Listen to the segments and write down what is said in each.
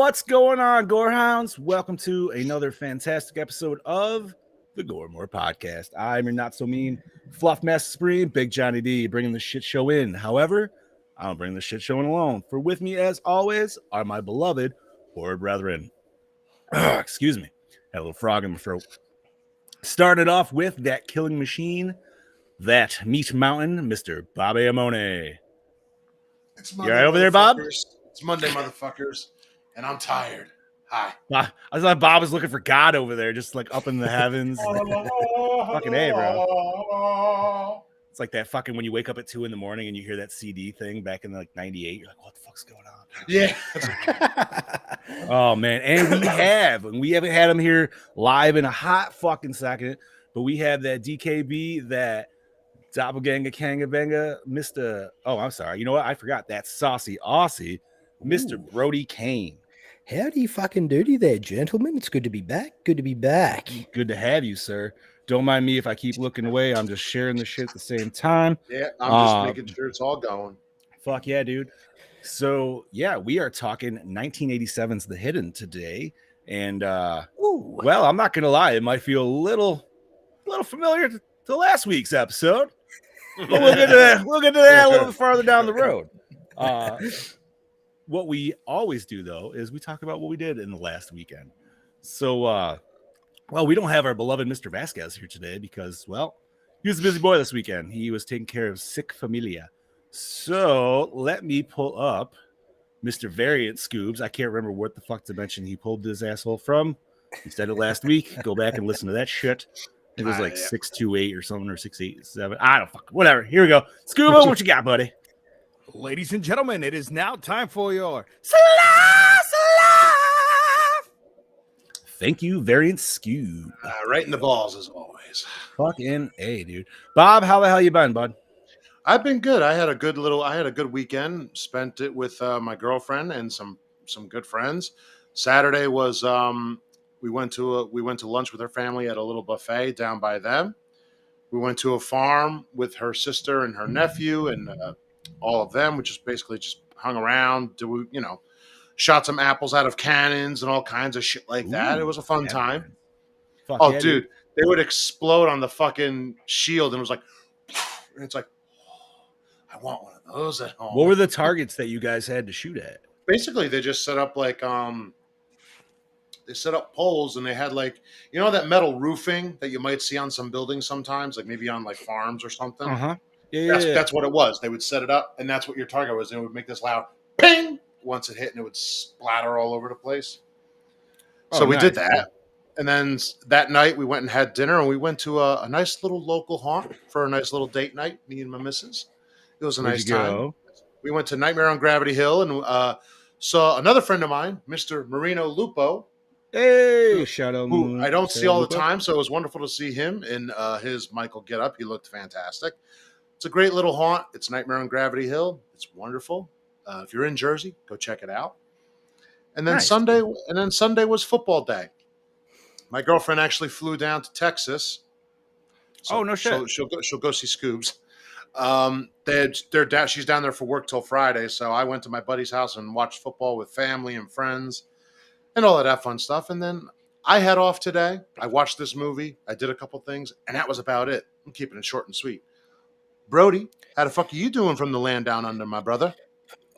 What's going on, Gorehounds? Welcome to another fantastic episode of the Gore Podcast. I'm your not so mean fluff master spree, Big Johnny D, bringing the shit show in. However, I don't bring the shit show in alone. For with me, as always, are my beloved horror brethren. Excuse me, had a little frog in my throat. Started off with that killing machine, that meat mountain, Mr. Bobby Amone. It's Monday, you right over there, Bob? It's Monday, motherfuckers, and I'm tired. Hi. I thought Bob was looking for God over there, just like up in the heavens. Fucking A, bro. It's like that fucking when you wake up at 2 a.m. and you hear that CD thing back in like 98. You're like, what the fuck's going on? Yeah. Oh, man. And we haven't had him here live in a hot fucking second, but we have that DKB, that Doppelganger Kanga Banga, Mr. Oh, I'm sorry. You know what? I forgot that saucy Aussie, Mr. Brody Kane. How do you fucking duty there, gentlemen? It's good to be back. Good to be back. Good to have you, sir. Don't mind me if I keep looking away. I'm just sharing the shit at the same time. Yeah, I'm just making sure it's all going. Fuck yeah, dude. So, yeah, we are talking 1987's The Hidden today. And, well, I'm not going to lie. It might feel a little familiar to last week's episode. But we'll get to that a little bit farther down the road. What we always do, though, is we talk about what we did in the last weekend. So, well, we don't have our beloved Mr. Vasquez here today because, well, he was a busy boy this weekend. He was taking care of sick familia. So let me pull up Mr. Variant Scoobs. I can't remember what the fuck dimension he pulled this asshole from. He said it last week. Go back and listen to that shit. It was like 628 or something, or 687. I don't fuck. Whatever. Here we go. Scuba, what you got, buddy? Ladies and gentlemen, it is now time for your Thank you, Variant Scoob. Right in the balls as always. Fucking A, dude. Bob, how the hell you been, bud? I've been good. I had a good weekend. Spent it with my girlfriend and some good friends. Saturday was we went to lunch with her family at a little buffet down by them. We went to a farm with her sister and her nephew and all of them, which is basically just hung around. Shot some apples out of cannons and all kinds of shit like that. It was a fun time. Dude, they would explode on the fucking shield, and it was like, and it's like, I want one of those at home. What were the targets that you guys had to shoot at? Basically, they just set up like they set up poles, and they had like, you know, that metal roofing that you might see on some buildings sometimes, like maybe on like farms or something. That's what it was. They would set it up, and that's what your target was. And it would make this loud ping once it hit, and it would splatter all over the place. So we did that. And then that night we went and had dinner, and we went to a nice little local haunt for a nice little date night, me and my missus. It was a nice time. We went to Nightmare on Gravity Hill and saw another friend of mine, Mr. Marino Lupo. Hey, shout out. Who I don't see all the time, so it was wonderful to see him in his Michael getup. He looked fantastic. It's a great little haunt. It's Nightmare on Gravity Hill. It's wonderful. If you're in Jersey, go check it out. And then Sunday was football day. My girlfriend actually flew down to Texas. So no shit. She'll go see Scoobs. She's down there for work till Friday, so I went to my buddy's house and watched football with family and friends and all of that fun stuff. And then I head off today. I watched this movie. I did a couple things, and that was about it. I'm keeping it short and sweet. Brody, how the fuck are you doing from the land down under, my brother?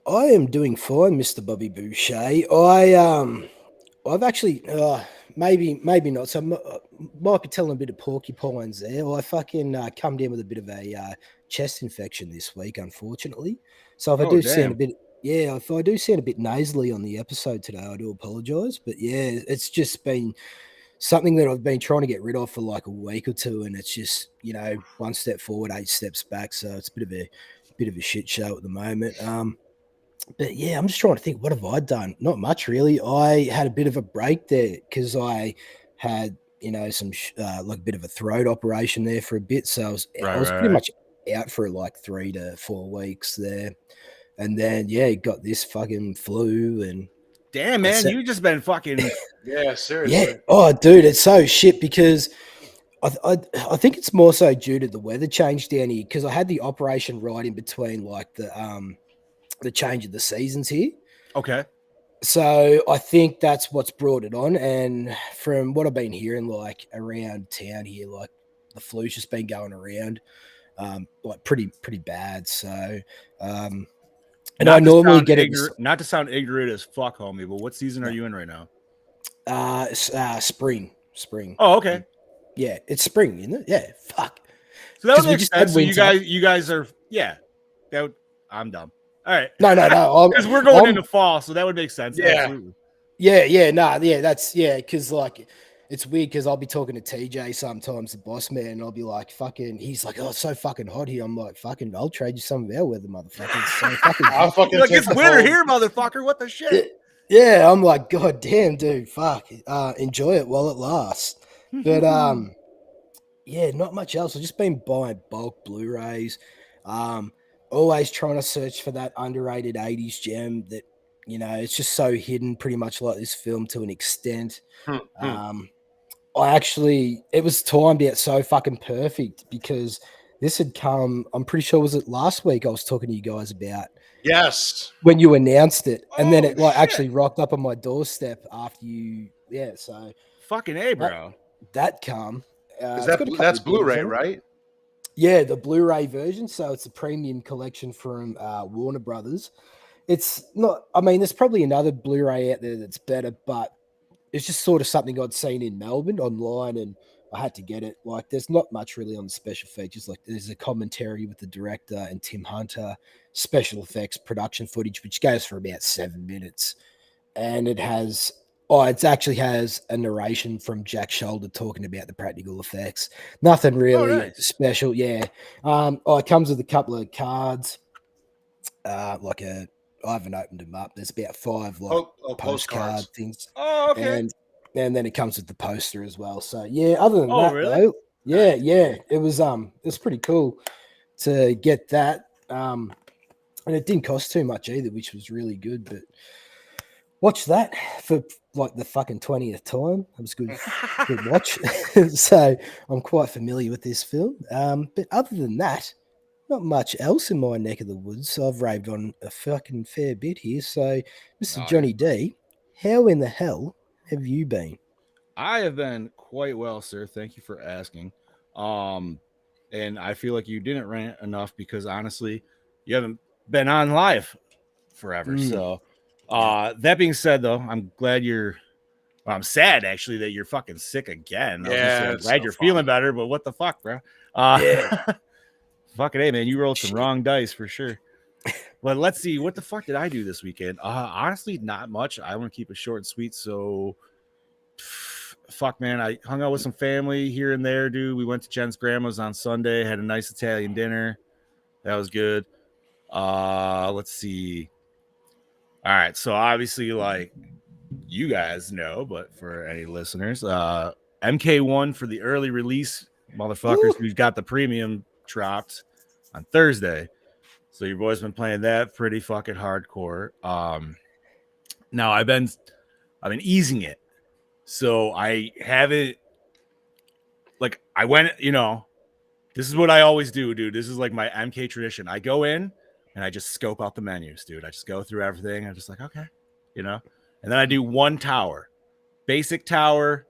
I am doing fine, Mr. Bobby Boucher. I've actually maybe not. So might be telling a bit of porcupines there. I fucking come down with a bit of a chest infection this week, unfortunately. So if I do sound a bit nasally on the episode today, I do apologise. But yeah, it's just been something that I've been trying to get rid of for like a week or two, and it's just, you know, one step forward, 8 steps back. So it's a bit of a shit show at the moment. But yeah, I'm just trying to think, what have I done? Not much, really. I had a bit of a break there because I had, you know, some like a bit of a throat operation there for a bit. So I was pretty much out for like 3 to 4 weeks there. And then, yeah, got this fucking flu and... Damn, man, you just been fucking... Yeah, seriously. Yeah. Oh, dude, it's so shit because I think it's more so due to the weather change down here because I had the operation right in between like the change of the seasons here. Okay. So I think that's what's brought it on. And from what I've been hearing, like around town here, like the flu's just been going around, like pretty bad. So, and I normally get it. Not to sound ignorant as fuck, homie, but what season are you in right now? Spring. Oh, okay. Yeah, it's spring, isn't it? Yeah, fuck. So that would make sense. So you guys are, yeah. I'm dumb. All right. No. Because we're going into fall, so that would make sense. Yeah. Absolutely. Because like it's weird because I'll be talking to TJ sometimes, the boss man, and I'll be like, fucking, he's like, oh, it's so fucking hot here. I'm like, fucking, I'll trade you some of our weather, motherfucker. It's so fucking I'll fucking like, it's winter here, motherfucker. What the shit? Yeah, I'm like, god damn, dude, fuck. Enjoy it while it lasts. But yeah, not much else. I've just been buying bulk Blu-rays. Always trying to search for that underrated 80s gem that, you know, it's just so hidden, pretty much like this film to an extent. It was timed out so fucking perfect because this had come, I'm pretty sure, was it last week I was talking to you guys about? Yes. When you announced it. And then it actually rocked up on my doorstep after you, so. Fucking A, bro. That come. That's Blu-ray, right? Yeah, the Blu-ray version. So it's a premium collection from Warner Brothers. It's not, I mean, there's probably another Blu-ray out there that's better, but it's just sort of something I'd seen in Melbourne online and I had to get it. Like, there's not much really on the special features. Like, there's a commentary with the director and Tim Hunter, special effects, production footage, which goes for about 7 minutes. And it actually has a narration from Jack Shoulder talking about the practical effects. Nothing really special. Yeah. It comes with a couple of cards. I haven't opened them up. There's about 5 postcard things. Oh, okay. And then it comes with the poster as well. So yeah, other than that, though, it was pretty cool to get that. And it didn't cost too much either, which was really good. But watch that for like the fucking 20th time. It was good watch. So I'm quite familiar with this film. But other than that, not much else in my neck of the woods. So I've raved on a fucking fair bit here. So, Mr. Johnny D, how in the hell have you been? I have been quite well, sir. Thank you for asking. And I feel like you didn't rant enough because honestly, you haven't been on live forever. So that being said, though, I'm glad I'm sad actually that you're fucking sick again. Yeah, I'm glad you're feeling better, but what the fuck, bro? Fucking A, man, you rolled some wrong dice for sure. But let's see, what the fuck did I do this weekend? Honestly, not much. I want to keep it short and sweet. So, fuck, man, I hung out with some family here and there, dude. We went to Jen's grandma's on Sunday, had a nice Italian dinner. That was good. Let's see. All right, so obviously, like you guys know, but for any listeners, MK1 for the early release, motherfuckers. We've got the premium dropped on Thursday. So your boy's been playing that pretty fucking hardcore. Now I've been easing it. So I haven't, like, I went, this is what I always do, dude. This is like my MK tradition. I go in and I just scope out the menus, dude. I just go through everything. I'm just like, okay, and then I do one tower, basic tower,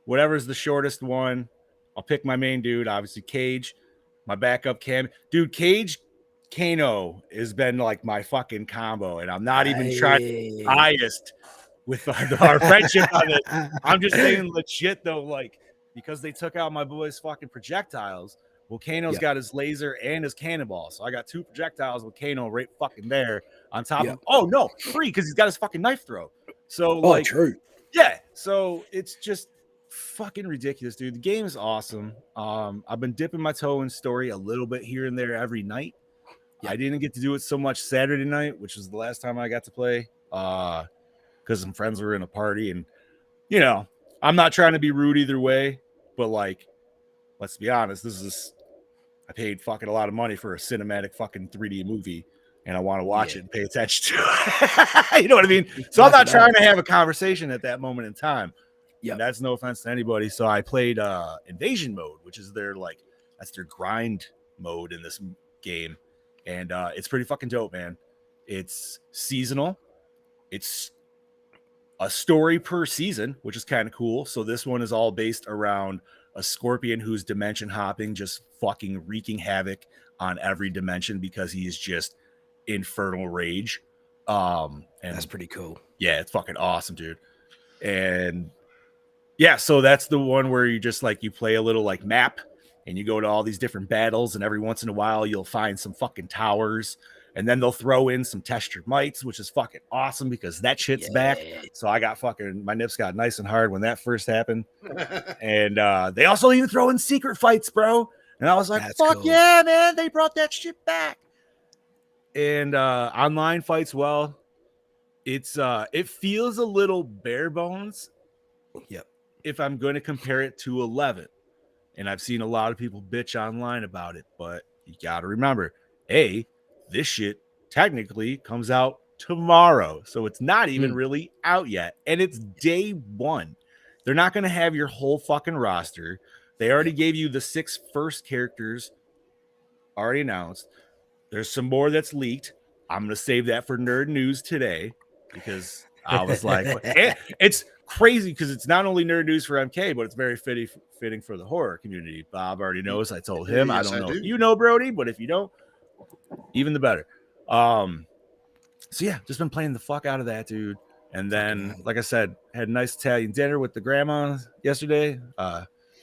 whatever's the shortest one. I'll pick my main dude, obviously Cage, my backup cam. Dude, Cage, Kano has been like my fucking combo, and I'm not even trying to be biased with our friendship on it. I'm just saying legit though, like, because they took out my boy's fucking projectiles. Well, Kano's got his laser and his cannonball, so I got 2 projectiles with Kano right fucking there on top of. Oh no, 3 because he's got his fucking knife throw. So true. Yeah, so it's just fucking ridiculous, dude. The game is awesome. I've been dipping my toe in story a little bit here and there every night. I didn't get to do it so much Saturday night, which was the last time I got to play, because some friends were in a party, and I'm not trying to be rude either way, but like, let's be honest, I paid fucking a lot of money for a cinematic fucking 3D movie, and I want to watch it and pay attention to it. You know what I mean? So I'm not trying to have a conversation at that moment in time. Yeah, that's no offense to anybody. So I played Invasion mode, which is that's their grind mode in this game. And it's pretty fucking dope, man. It's seasonal. It's a story per season, which is kind of cool. So this one is all based around a scorpion who's dimension hopping, just fucking wreaking havoc on every dimension because he's just infernal rage. And That's pretty cool. Yeah, it's fucking awesome, dude. And yeah, so that's the one where you just like you play a little like map and you go to all these different battles, and every once in a while you'll find some fucking towers, and then they'll throw in some test your mites, which is fucking awesome because that shit's back. So I got fucking my nips got nice and hard when that first happened. And they also even throw in secret fights, bro. And I was like, fuck cool. Yeah, man, they brought that shit back. And online fights, well, it's it feels a little bare bones. Yep. If I'm going to compare it to 11, and I've seen a lot of people bitch online about it, but you got to remember, this shit technically comes out tomorrow, so it's not even really out yet, and it's day one. They're not going to have your whole fucking roster. They already gave you the 6 first characters already announced. There's some more that's leaked. I'm going to save that for nerd news today because I was like, it's crazy because it's not only nerd news for MK, but it's very fitting for the horror community. Bob already knows. I told him. Yes, I don't know if you know, Brody, but if you don't, even the better. So yeah, just been playing the fuck out of that, dude. And then, like I said, had a nice Italian dinner with the grandma yesterday,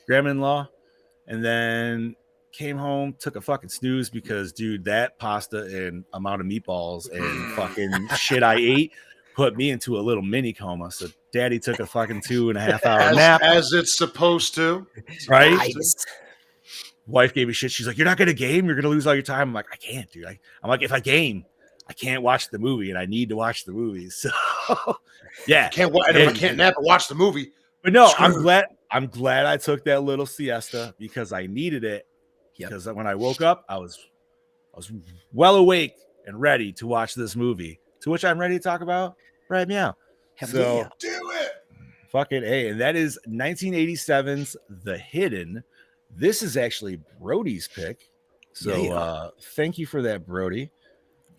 grandma-in-law, and then came home, took a fucking snooze because, dude, that pasta and amount of meatballs and fucking shit I ate put me into a little mini coma. So daddy took a fucking 2.5 hour nap. As it's supposed to. Right? Nice. Wife gave me shit. She's like, you're not going to game? You're going to lose all your time. I'm like, I can't, dude. I'm like, if I game, I can't watch the movie, and I need to watch the movie. So, yeah. If I can't nap and watch the movie. But no, I'm glad I took that little siesta because I needed it. Because when I woke up, I was well awake and ready to watch this movie, to which I'm ready to talk about right now. So do it. Fucking A. And that is 1987's The Hidden. This is actually Brody's pick. So thank you for that, Brody.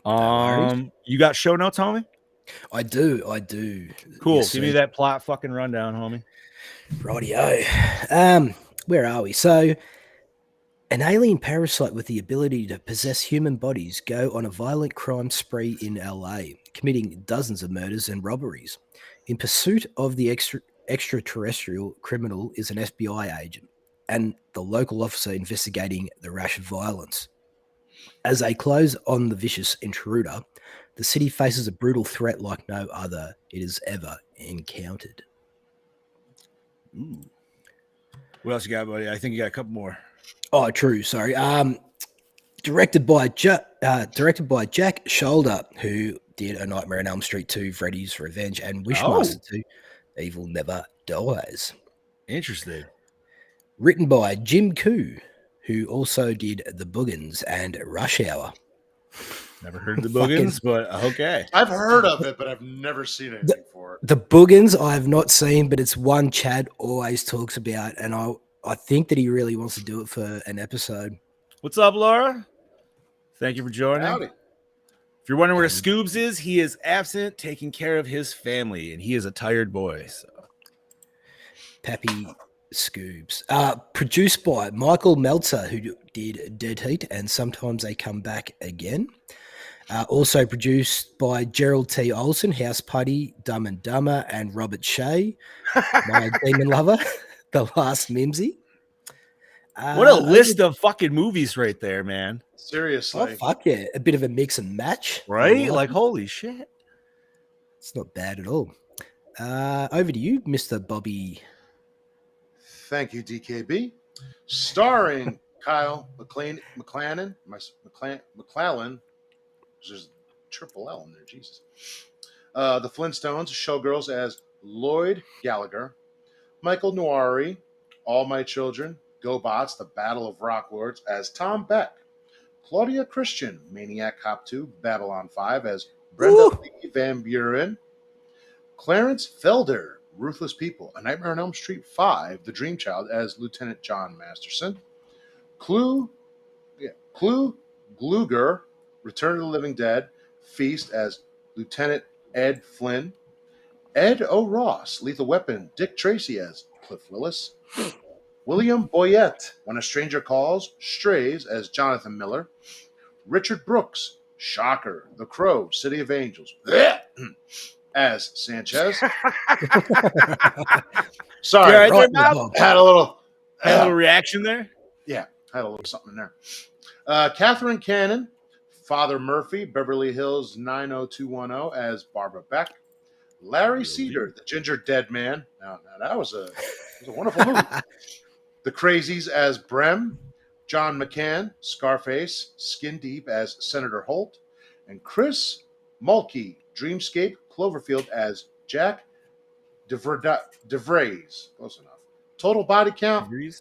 You got show notes, homie? I do. Cool. Yes, give me that plot fucking rundown, homie. Rightio. Where are we? So an alien parasite with the ability to possess human bodies go on a violent crime spree in LA, committing dozens of murders and robberies. In pursuit of the extraterrestrial criminal is an FBI agent and the local officer investigating the rash of violence. As they close on the vicious intruder, the city faces a brutal threat like no other it has ever encountered. Ooh. What else you got, buddy? I think you got a couple more. Oh, true. Sorry. Directed by Jack Shoulder, who did A Nightmare on Elm Street 2, Freddy's Revenge, and Wishmaster 2, Evil Never Dies. Interesting. Written by Jim Koo, who also did The Boogans and Rush Hour. Never heard of The Boogans, but okay. I've heard of it, but I've never seen anything for it. The Boogans I have not seen, but it's one Chad always talks about, and I think that he really wants to do it for an episode. What's up, Laura? Thank you for joining. Howdy. If you're wondering where Scoobs is, he is absent taking care of his family, and he is a tired boy. So. Pappy Scoobs. Produced by Michael Meltzer, who did Dead Heat, and Sometimes They Come Back Again. Also produced by Gerald T. Olson, House Party, Dumb and Dumber, and Robert Shea, my demon lover, The Last Mimsy. What a list of fucking movies right there, man. Seriously. Oh, fuck yeah. A bit of a mix and match. Right? Like, holy shit. It's not bad at all. Over to you, Mr. Bobby. Thank you, DKB. Starring Kyle McLachlan. There's triple L in there, Jesus. The Flintstones, Showgirls as Lloyd Gallagher. Michael Noiri, All My Children. GoBots, The Battle of Rock Lords as Tom Beck. Claudia Christian, Maniac Cop 2, Babylon 5 as Brenda Lee Van Buren. Clarence Felder, Ruthless People, A Nightmare on Elm Street 5, The Dream Child as Lieutenant John Masterson. Clue Gluger, Return of the Living Dead, Feast as Lieutenant Ed Flynn. Ed O. Ross, Lethal Weapon, Dick Tracy as Cliff Willis, William Boyette, When a Stranger Calls, Strays as Jonathan Miller, Richard Brooks, Shocker, The Crow, City of Angels, as Sanchez. Sorry, Yeah, Right, Bob. Bob. had a little reaction there. Yeah, had a little something in there. Catherine Cannon, Father Murphy, Beverly Hills 90210 as Barbara Beck. Larry Cedar, the Ginger Dead Man. Now that was a wonderful movie. The Crazies as Brem. John McCann, Scarface, Skin Deep as Senator Holt. And Chris Mulkey, Dreamscape, Cloverfield as Jack DeVries. Close enough. Total body count. We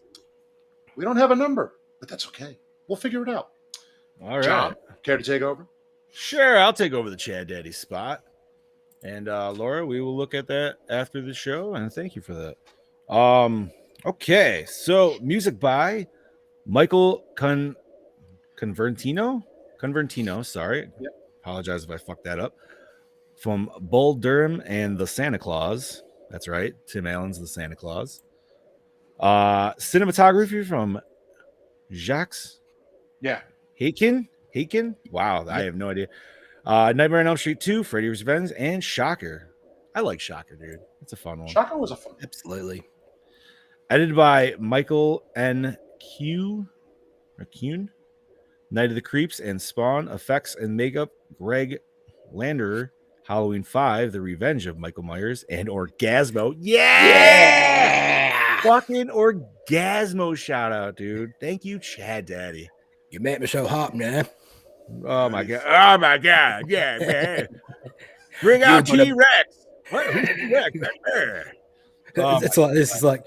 don't have a number, but that's okay. We'll figure it out. All right. John, care to take over? Sure, I'll take over the Chad Daddy spot. And Laura, we will look at that after the show. And thank you for that. Okay, so music by Michael Convertino. Sorry. Yep. Apologize if I fucked that up. From Bull Durham and the Santa Claus. That's right. Tim Allen's the Santa Claus. Cinematography from Jacques Haken. Wow, I have no idea. Nightmare on Elm Street 2, Freddy's Revenge, and Shocker. I like Shocker, dude. It's a fun one. Shocker was a fun one. Absolutely. Edited by Michael N. Kuhn. Night of the Creeps and Spawn. Effects and makeup, Greg Landerer. Halloween 5, The Revenge of Michael Myers, and Orgasmo. Yeah! Fucking Orgasmo shout out, dude. Thank you, Chad Daddy. You make me so hot now. Oh my god. Yeah, man. Bring out T-Rex. What? Who's T-Rex back there? It's like this. It's like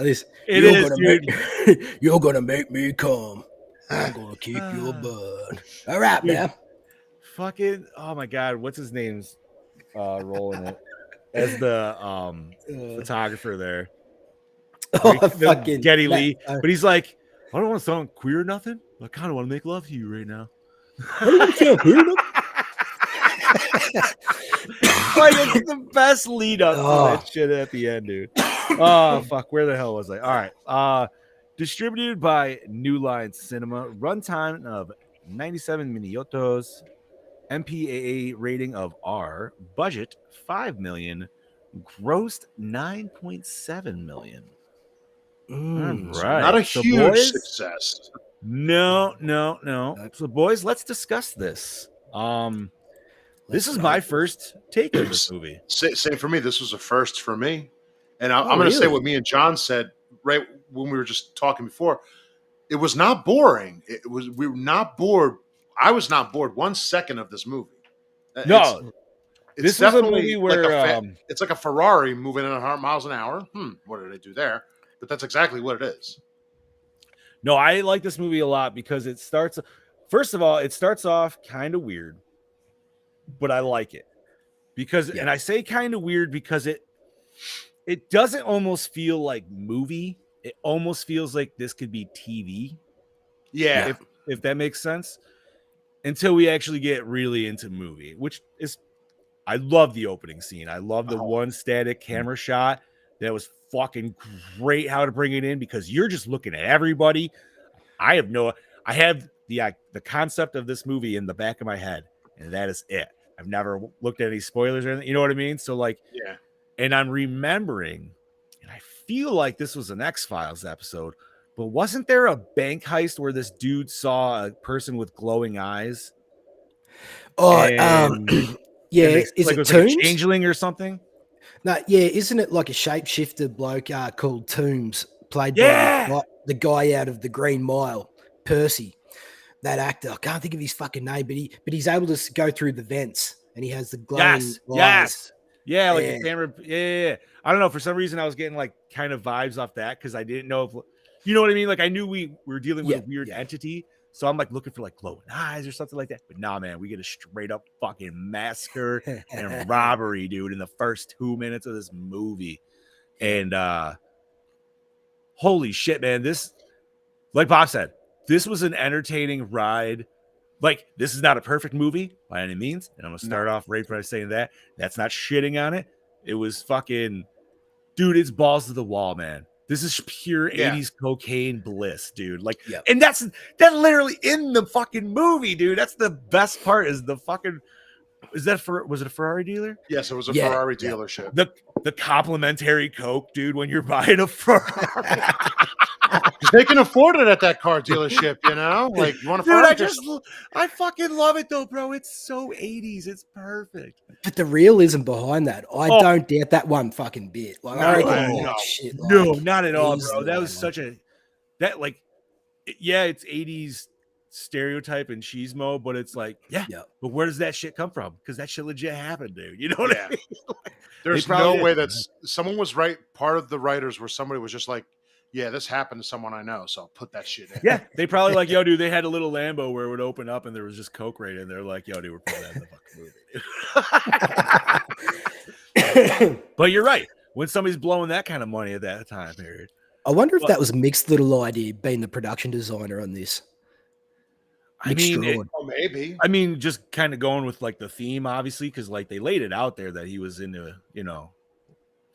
this. It is, dude. You're gonna make me come. I'm gonna kick your butt. All right, dude, man. Fucking, oh my god, what's his name's role in it as the photographer there? Fucking Geddy Lee. But he's like, I don't want to sound queer or nothing. I kind of want to make love to you right now. I don't want to sound queer enough. Like, it's the best lead up to that shit at the end, dude. Oh fuck, where the hell was I? All right. Distributed by New Line Cinema. Runtime of 97 minutos. MPAA rating of R. Budget 5 million. Grossed 9.7 million. Right. Not a huge success. No. So, boys, let's discuss this. This is my first take of this movie. Same for me. This was a first for me. And I'm going to say what me and John said right when we were just talking before. It was not boring. We were not bored. I was not bored 1 second of this movie. No. It's this was a movie where it's like a Ferrari moving at 100 miles an hour. What did I do there? But that's exactly what it is. No, I like this movie a lot because it starts. First of all, it starts off kind of weird, but I like it because, and I say kind of weird because it doesn't almost feel like movie. It almost feels like this could be TV. Yeah, if that makes sense. Until we actually get really into movie, which is, I love the opening scene. I love the one static camera shot. That was fucking great how to bring it in because you're just looking at everybody. I have the concept of this movie in the back of my head, and that is it. I've never looked at any spoilers or anything. You know what I mean? So and I'm remembering, and I feel like this was an X-Files episode, but wasn't there a bank heist where this dude saw a person with glowing eyes? Yeah. Is it Tombs? Like a changeling or something? No, isn't it like a shapeshifter bloke called Tombs, played by the guy out of The Green Mile, Percy, that actor. I can't think of his fucking name, but he's able to go through the vents and he has the glowing eyes. Yeah, like the camera. Yeah. I don't know. For some reason, I was getting like kind of vibes off that because I didn't know if, you know what I mean? Like I knew we were dealing with a weird entity. So I'm like looking for like glowing eyes or something like that. But nah, man, we get a straight up fucking massacre and robbery, dude, in the first 2 minutes of this movie. And holy shit, man. This, like Bob said, this was an entertaining ride. Like, this is not a perfect movie by any means. And I'm going to start off right by saying that. That's not shitting on it. It was fucking, dude, it's balls to the wall, man. This is pure 80s cocaine bliss, dude. Like, and that's literally in the fucking movie, dude. That's the best part is the fucking, was it a Ferrari dealer? Yes, it was a Ferrari dealership. The complimentary Coke, dude, when you're buying a Ferrari. They can afford it at that car dealership, you know? Like, you want to I fucking love it though, bro. It's so 80s. It's perfect. But the realism behind that, I don't doubt that one fucking bit. Like, I reckon shit. Like, no, not at all, bro. That was such a it's 80s stereotype and cheesemo, but it's like, but where does that shit come from? Because that shit legit happened, dude. You know what I mean? There's no way that someone was right. Part of the writers where somebody was just like, yeah, this happened to someone I know, so I'll put that shit in. Yeah, they probably like, yo, dude, they had a little Lambo where it would open up and there was just Coke right in there. Like, yo, dude, we're putting that in the fucking movie. But you're right. When somebody's blowing that kind of money at that time period. I wonder if that was Mick's little idea, being the production designer on this. Maybe. I mean, just kind of going with like the theme, obviously, because like they laid it out there that he was into, you know,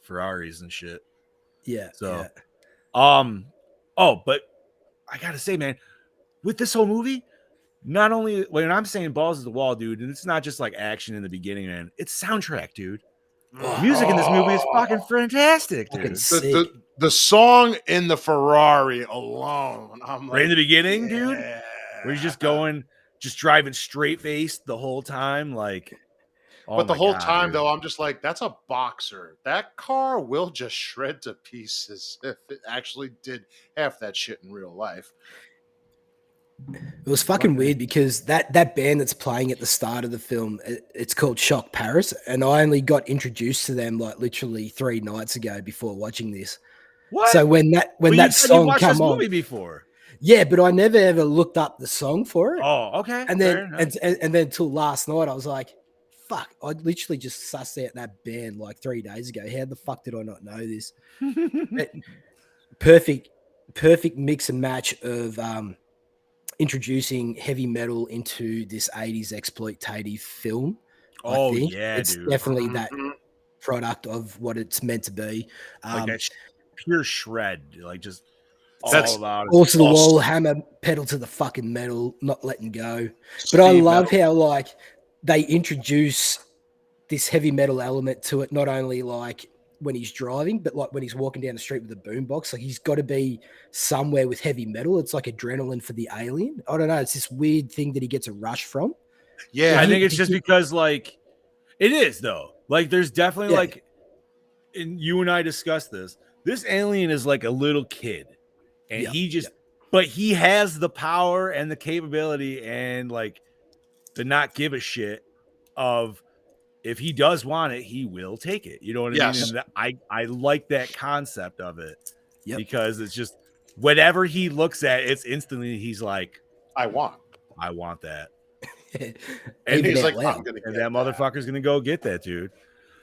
Ferraris and shit. Yeah. So, but I gotta say, man, with this whole movie, not only when I'm saying balls to the wall, dude, and it's not just like action in the beginning, man, it's soundtrack, dude. Music in this movie is fucking fantastic, dude. The song in the Ferrari alone, I'm like, right in the beginning, dude, where he's just driving straight faced the whole time, like. But the whole time, though, I'm just like, that's a boxer. That car will just shred to pieces if it actually did half that shit in real life. It was fucking weird because that band that's playing at the start of the film, it's called Shock Paris, and I only got introduced to them like literally 3 nights ago before watching this. What? So when that song came on, movie before. Yeah, but I never ever looked up the song for it. Oh, okay. And then and then till last night, I was like, fuck, I literally just sussed out that band like 3 days ago. How the fuck did I not know this? Perfect mix and match of introducing heavy metal into this 80s exploitative film. I think it's definitely that product of what it's meant to be. Like that pure shred, like just that's all about it. Also the wall, hammer, pedal to the fucking metal, not letting go. But I love how like they introduce this heavy metal element to it, not only like when he's driving, but like when he's walking down the street with a boombox. Like he's got to be somewhere with heavy metal. It's like adrenaline for the alien. I don't know. It's this weird thing that he gets a rush from. Yeah, I think it's just because like it is though. Like there's definitely like, and you and I discussed this. This alien is like a little kid, and he just, but he has the power and the capability and like to not give a shit of if he does want it, he will take it. You know what I mean? And I like that concept of it because it's just whatever he looks at, it's instantly he's like, I want that. And he's like, I'm gonna get that motherfucker's gonna go get that, dude.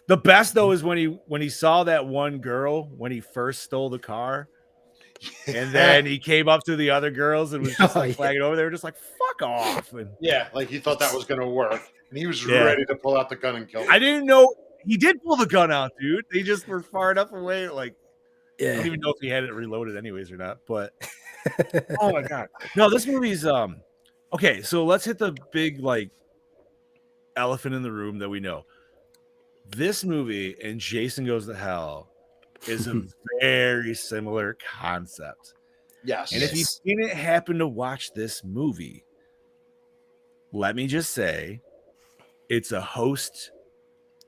The best though is when he saw that one girl when he first stole the car, and then he came up to the other girls and was just like flagging over. They were just like, "Fuck off!" And like he thought that was gonna work, and he was ready to pull out the gun and kill him. I didn't know he did pull the gun out, dude. They just were far enough away, like I don't even know if he had it reloaded anyways or not. But oh my god, no, this movie's okay. So let's hit the big like elephant in the room that we know. This movie and Jason Goes to Hell is a very similar concept. Yes. And if you didn't happen to watch this movie, let me just say it's a host.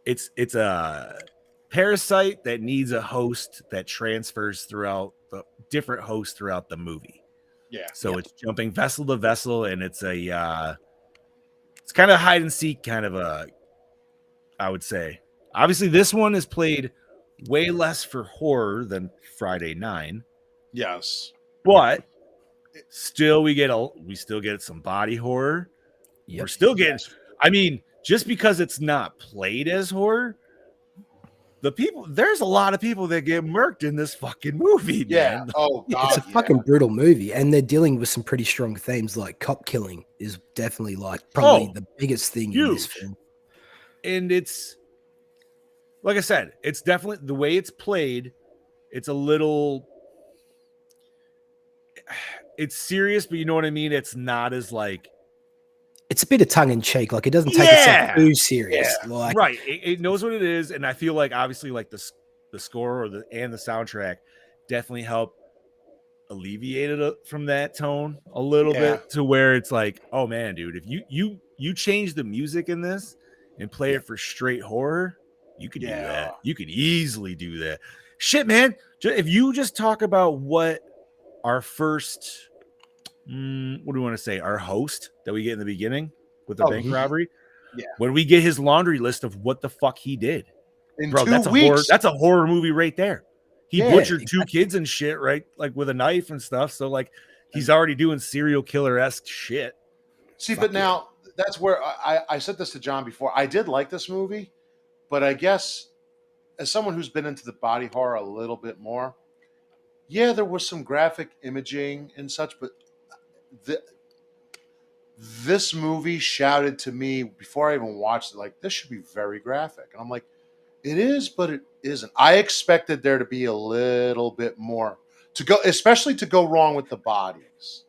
It's a parasite that needs a host that transfers throughout the different hosts throughout the movie. Yeah. So it's jumping vessel to vessel, and it's a it's kind of hide and seek kind of a, I would say. Obviously, this one is played way less for horror than Friday 9. Yes. But still we still get some body horror. Yep. We're still getting I mean, just because it's not played as horror, there's a lot of people that get murked in this fucking movie, man. Oh god. It's a fucking brutal movie, and they're dealing with some pretty strong themes. Like cop killing is definitely like probably the biggest thing in this film. And it's like I said, it's definitely the way it's played. It's a little, it's serious, but you know what I mean. It's not as like, it's a bit of tongue in cheek. Like it doesn't take itself too serious. Yeah. Like right. It knows what it is, and I feel like obviously like the score or the soundtrack definitely help alleviate it from that tone a little bit to where it's like, oh man, dude, if you change the music in this and play it for straight horror, you could do that. You could easily do that. Shit, man. If you just talk about what our first, what do we want to say? Our host that we get in the beginning with the bank robbery. Yeah. When we get his laundry list of what the fuck he did, in bro, 2 that's weeks. That's a horror movie right there. He butchered 2 kids and shit, right? Like with a knife and stuff. So like he's already doing serial killer-esque shit. See, but now that's where I said this to John before. I did like this movie, but I guess as someone who's been into the body horror a little bit more, yeah, there was some graphic imaging and such, but this movie shouted to me before I even watched it, like, this should be very graphic. And I'm like, it is, but it isn't. I expected there to be a little bit more to go, especially to go wrong with the bodies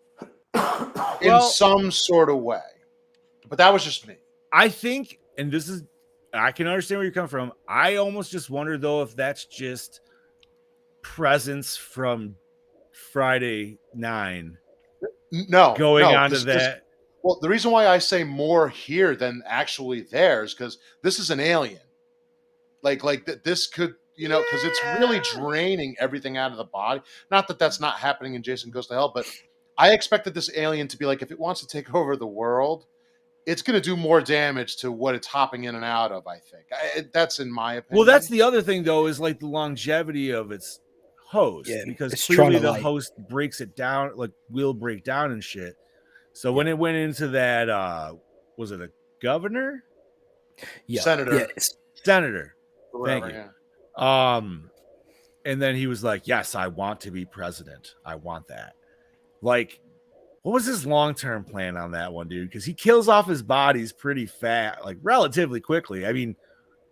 in some sort of way. But that was just me. I think, and this is, I can understand where you're coming from. I almost just wonder though if that's just presence from Friday 9. No, going on to that. Well, the reason why I say more here than actually there is because this is an alien. Like that, this could, because it's really draining everything out of the body. Not that that's not happening in Jason Goes to Hell, but I expected this alien to be like, if it wants to take over the world, it's going to do more damage to what it's hopping in and out of. I think that's in my opinion. Well, that's the other thing though, is like the longevity of its host, because clearly the host breaks it down, like will break down and shit. So when it went into that, was it a governor? Yeah, senator. Senator. Whatever, thank you. And then he was like, yes, I want to be president. I want that. Like, what was his long-term plan on that one, dude? Because he kills off his bodies pretty fast, like relatively quickly. I mean,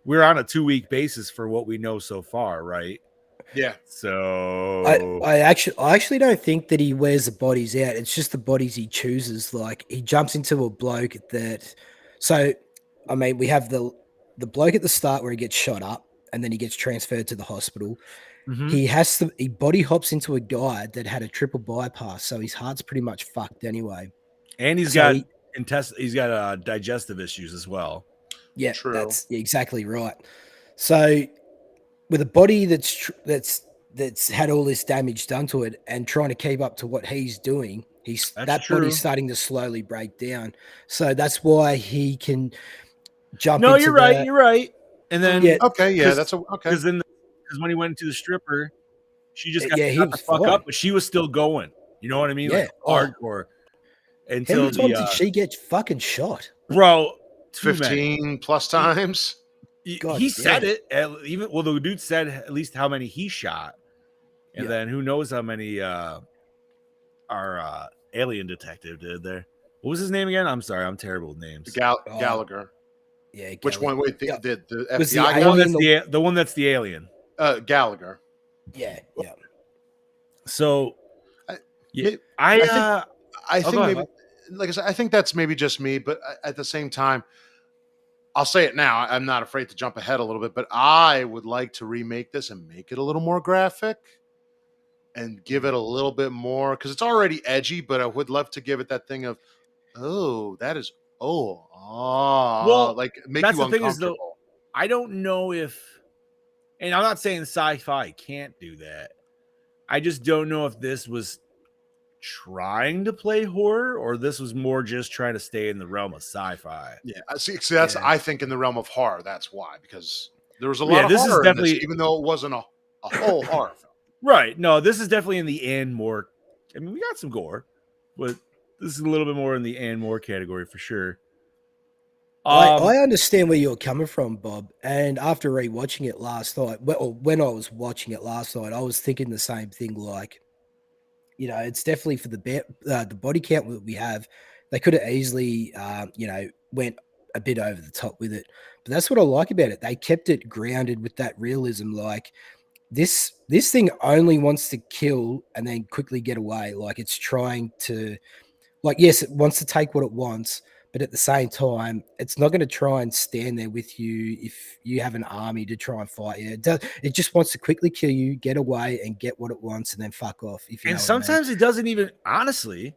we're on a 2-week basis for what we know so far, right? Yeah. So I actually don't think that he wears the bodies out. It's just the bodies he chooses. Like he jumps into a bloke that. So, I mean, we have the bloke at the start where he gets shot up and then he gets transferred to the hospital. Mm-hmm. He body hops into a guy that had a triple bypass, so his heart's pretty much fucked anyway. And he's got digestive issues as well. Yeah, true. That's exactly right. So with a body that's had all this damage done to it and trying to keep up to what he's doing, body's starting to slowly break down. So that's why he can jump. No, you're right. You're right. And then that's okay. Because when he went into the stripper, she just got the fuck up, but she was still going. You know what I mean? Yeah, like hardcore. Until how many times did she get fucking shot, bro? 15 plus times. He said it. The dude said at least how many he shot, and then who knows how many our alien detective did there. What was his name again? I'm sorry, I'm terrible with names. Gallagher. Yeah. Which one? Wait, the was FBI the one that's the alien. Gallagher. Yeah. So, I think maybe, like I said, I think that's maybe just me, but at the same time, I'll say it now. I'm not afraid to jump ahead a little bit, but I would like to remake this and make it a little more graphic and give it a little bit more, because it's already edgy, but I would love to give it that thing of, like make you uncomfortable. Is, though, I don't know if, and I'm not saying sci-fi can't do that. I just don't know if this was trying to play horror or this was more just trying to stay in the realm of sci-fi. Yeah, see that's I think in the realm of horror. That's why, because there was a lot of horror in this, even though it wasn't a whole horror film. Right. No, this is definitely in the and more. I mean, we got some gore, but this is a little bit more in the and more category for sure. I understand where you're coming from, Bob. And after rewatching it last night, when I was watching it last night, I was thinking the same thing. Like, it's definitely for the body count that we have. They could have easily, went a bit over the top with it. But that's what I like about it. They kept it grounded with that realism. Like this thing only wants to kill and then quickly get away. Like it's trying to, like, yes, it wants to take what it wants, but at the same time, it's not going to try and stand there with you if you have an army to try and fight you. It just wants to quickly kill you, get away, and get what it wants, and then fuck off. If you And know what I mean. sometimes it doesn't even, honestly,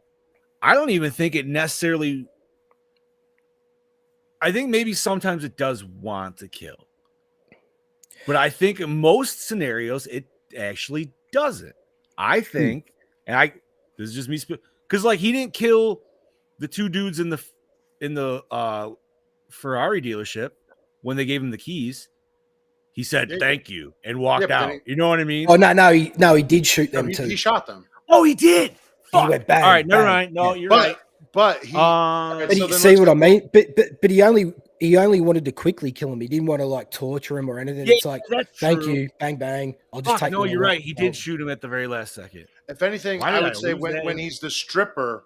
I don't even think it necessarily, I think maybe sometimes it does want to kill. But I think in most scenarios, it actually doesn't. I think, and this is just me, because like he didn't kill the two dudes in the Ferrari dealership when they gave him the keys. He said thank you and walked out. You know what I mean? Oh no, he did shoot them too. He shot them. Oh, he did. He went bang. All right, never bang. mind. No, Yeah. you're right. But he. But you see what I mean? But he only wanted to quickly kill him. He didn't want to like torture him or anything. Yeah, it's like that's thank true. you, bang bang. I'll just take. No, what I you're want. right. He did shoot him at the very last second. If anything, Why I did would I say lose when that? he's the stripper,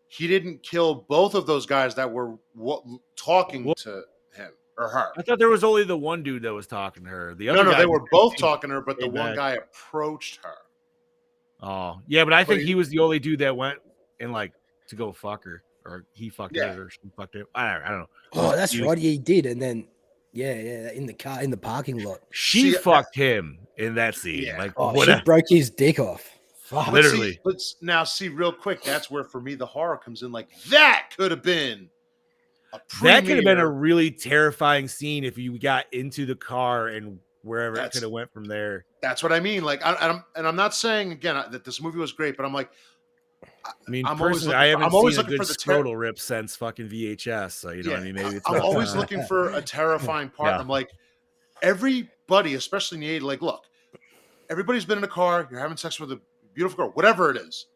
he didn't kill both of those guys that were talking to him or her. I thought there was only the one dude that was talking to her. The other No, guy they were was both 15. talking to her, but the one guy approached her. Oh, yeah, but I think he was the only dude that went and like to go fuck her, or he fucked her, or she fucked him. I don't know. Oh, that's right. He did, and then yeah, in the parking lot. She fucked him in that scene. Yeah. Like, she broke his dick off. Fuck. Literally. But now see real quick. That's where for me the horror comes in. Like that could have been that could have been a really terrifying scene if you got into the car and wherever it could have went from there. That's what I mean. Like, I'm not saying again that this movie was great, but I'm like, I mean, personally, I haven't seen a good scrotal rip since fucking VHS. So you know what I mean? Maybe it's I'm always looking for a terrifying part. Yeah. I'm like, everybody, especially in the 80s, like, look, everybody's been in a car. You're having sex with a beautiful girl, whatever it is.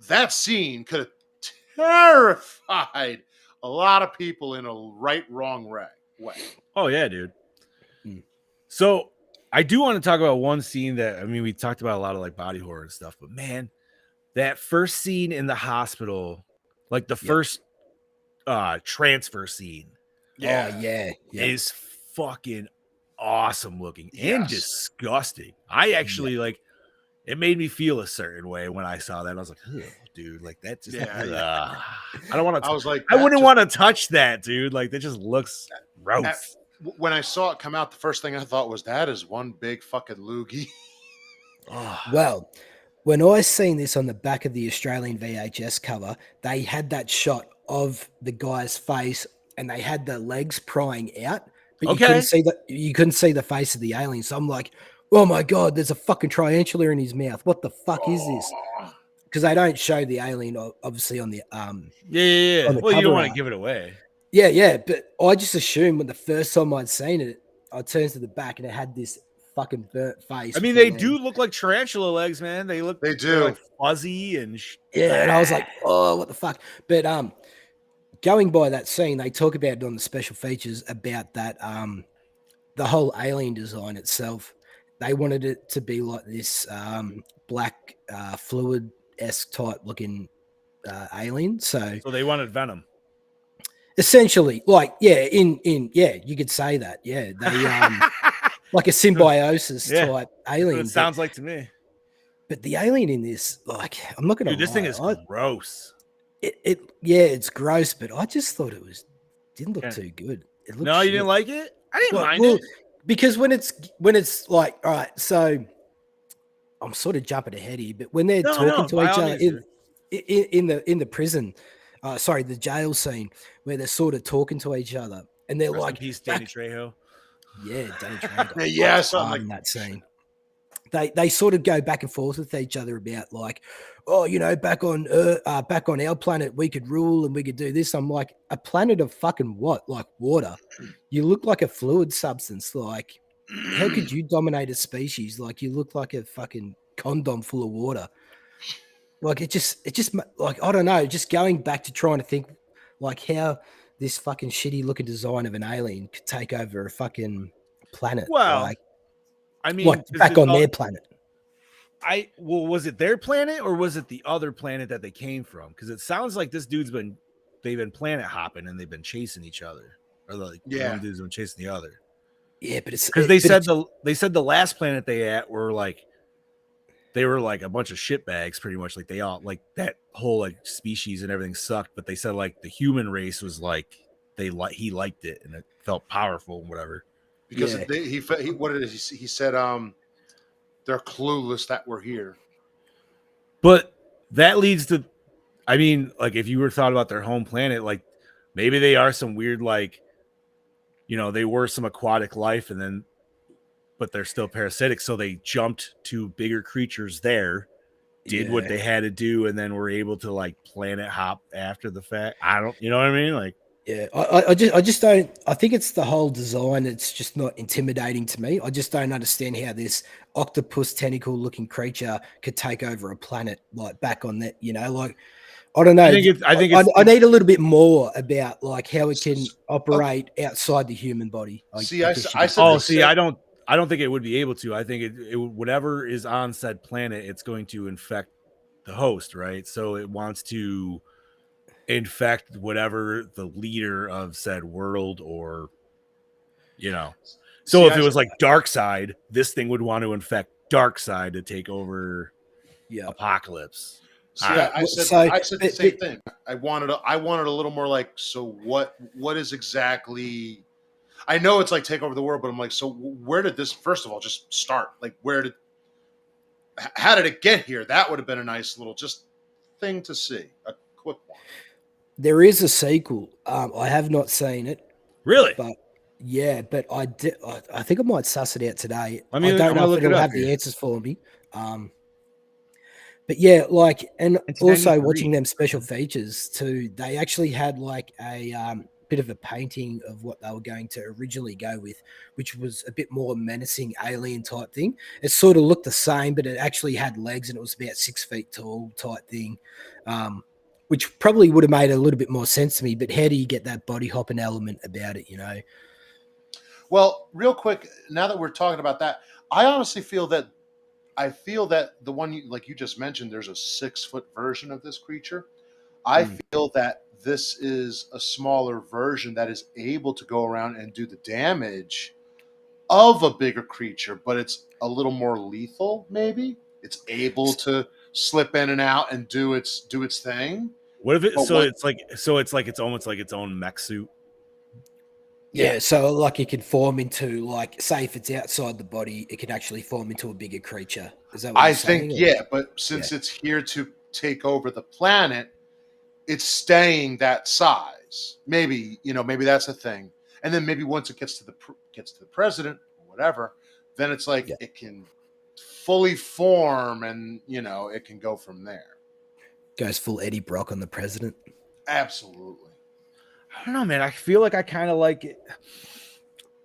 That scene could have terrified a lot of people in a wrong way. Oh yeah, dude. So I do want to talk about one scene that, I mean, we talked about a lot of like body horror and stuff, but man, that first scene in the hospital, like the first transfer scene, is fucking awesome looking and disgusting. I actually like, it made me feel a certain way when I saw that. I was like, dude, like that just I don't want to. I was like, I wouldn't want to touch that, dude. Like that just looks gross. When I saw it come out, the first thing I thought was that is one big fucking loogie. Well, when I seen this on the back of the Australian VHS cover, they had that shot of the guy's face and they had the legs prying out, but you couldn't see the face of the alien. So I'm like, oh my God, there's a fucking tarantula in his mouth. What the fuck is this? Because they don't show the alien obviously on the yeah. Well, you don't want to give it away. Yeah, but I just assumed when the first time I'd seen it, I turned to the back and it had this fucking burnt face. I mean, they do look like tarantula legs, man. They do like fuzzy and and I was like, oh, what the fuck? But going by that scene, they talk about it on the special features about that the whole alien design itself. They wanted it to be like this black fluid-esque type looking alien. So they wanted Venom. Essentially, like, you could say that. Yeah, they like a symbiosis type alien. That's what it sounds like to me. But the alien in this, like, I'm not gonna. This thing is gross. It's gross, but I just thought didn't look too good. It looked you didn't like it? I didn't mind it because when it's like, all right, so I'm sort of jumping ahead here, but when they're talking to each other in the prison. The jail scene where they're sort of talking to each other, and they're like, peace, Danny Trejo. Yeah, Danny Trejo. Yeah, something like that scene. They sort of go back and forth with each other about like, oh, you know, back on our planet we could rule and we could do this. I'm like, a planet of fucking what? Like water. You look like a fluid substance. Like, how could you dominate a species? Like, you look like a fucking condom full of water. Like it just like, I don't know, just going back to trying to think like how this fucking shitty looking design of an alien could take over a fucking planet. Well, like, I mean, like back on their planet. Was it their planet or was it the other planet that they came from? Because it sounds like they've been planet hopping and they've been chasing each other. or like Yeah. one dude's been chasing the other. Yeah, but it's Because they said the last planet they were like a bunch of shitbags, pretty much. Like they all like that whole like species and everything sucked. But they said like the human race was like he liked it and it felt powerful and whatever. Because he what did he said? They're clueless that we're here. But that leads to, I mean, like if you were thought about their home planet, like maybe they are some weird like, you know, they were some aquatic life and then, but they're still parasitic, so they jumped to bigger creatures there. Did what they had to do, and then were able to like planet hop after the fact. I don't, you know what I mean? Like, yeah, I just don't. I think it's the whole design. It's just not intimidating to me. I just don't understand how this octopus tentacle looking creature could take over a planet like back on that. You know, like I don't know. I need a little bit more about like how it can operate outside the human body. I said. I don't think it would be able to. I think it whatever is on said planet, it's going to infect the host, right? So it wants to infect whatever the leader of said world, or you know. So if it was like Dark Side, this thing would want to infect Dark Side to take over Apocalypse. I said the same thing. I wanted a little more like, so what is exactly. I know it's like take over the world, but I'm like, so where did this first of all just start? Like, how did it get here? That would have been a nice little just thing to see, a quick one. There is a sequel. I have not seen it. Really? But yeah, but I think I might suss it out today. I mean, I don't know if it'll have the answers for me. But yeah, like, and also watching them special features too, they actually had like a bit of a painting of what they were going to originally go with, which was a bit more menacing alien type thing. It sort of looked the same, but it actually had legs and it was about 6 feet tall type thing, which probably would have made a little bit more sense to me. But how do you get that body hopping element about it, you know? Well, real quick, now that we're talking about that, I honestly feel that the one you just mentioned, there's a 6-foot version of this creature. I feel that this is a smaller version that is able to go around and do the damage of a bigger creature, but it's a little more lethal. Maybe it's able to slip in and out and do its thing. What if it? It's like it's almost like its own mech suit. Yeah, so like it could form into, like, say if it's outside the body, it could actually form into a bigger creature. Is that what you're saying? Yeah, but since it's here to take over the planet, it's staying that size. Maybe that's a thing. And then maybe once it gets to the president or whatever, then it's like it can fully form and it can go from there. Goes full Eddie Brock on the president. Absolutely. I don't know, man. I feel like I kind of like it.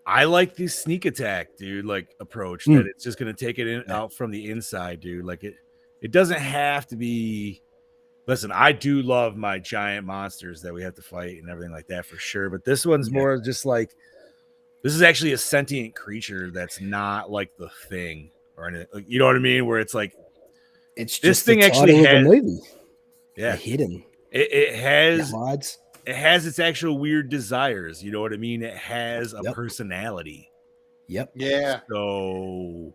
I like the sneak attack, dude, like approach that it's just going to take it out from the inside, dude. Like it doesn't have to be. Listen, I do love my giant monsters that we have to fight and everything like that for sure. But this one's more just like, this is actually a sentient creature that's not like the Thing or anything. Like, you know what I mean? Where it's like, it's this just thing the actually title has of the movie. Yeah, they're hidden. It has. Yards. It has its actual weird desires. You know what I mean? It has a personality. Yep. Yeah. So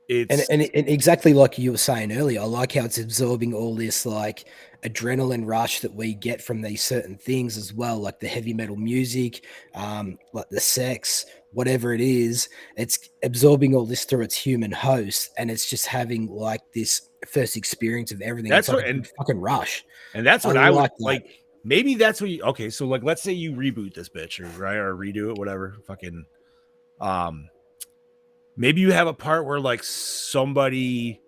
it's and exactly like you were saying earlier, I like how it's absorbing all this like adrenaline rush that we get from these certain things as well, like the heavy metal music, like the sex, whatever it is. It's absorbing all this through its human host, and it's just having like this first experience of everything. That's it's like a fucking rush. And that's what I would like. Maybe that's what okay. So like, let's say you reboot this bitch or redo it, whatever. Fucking, maybe you have a part where like somebody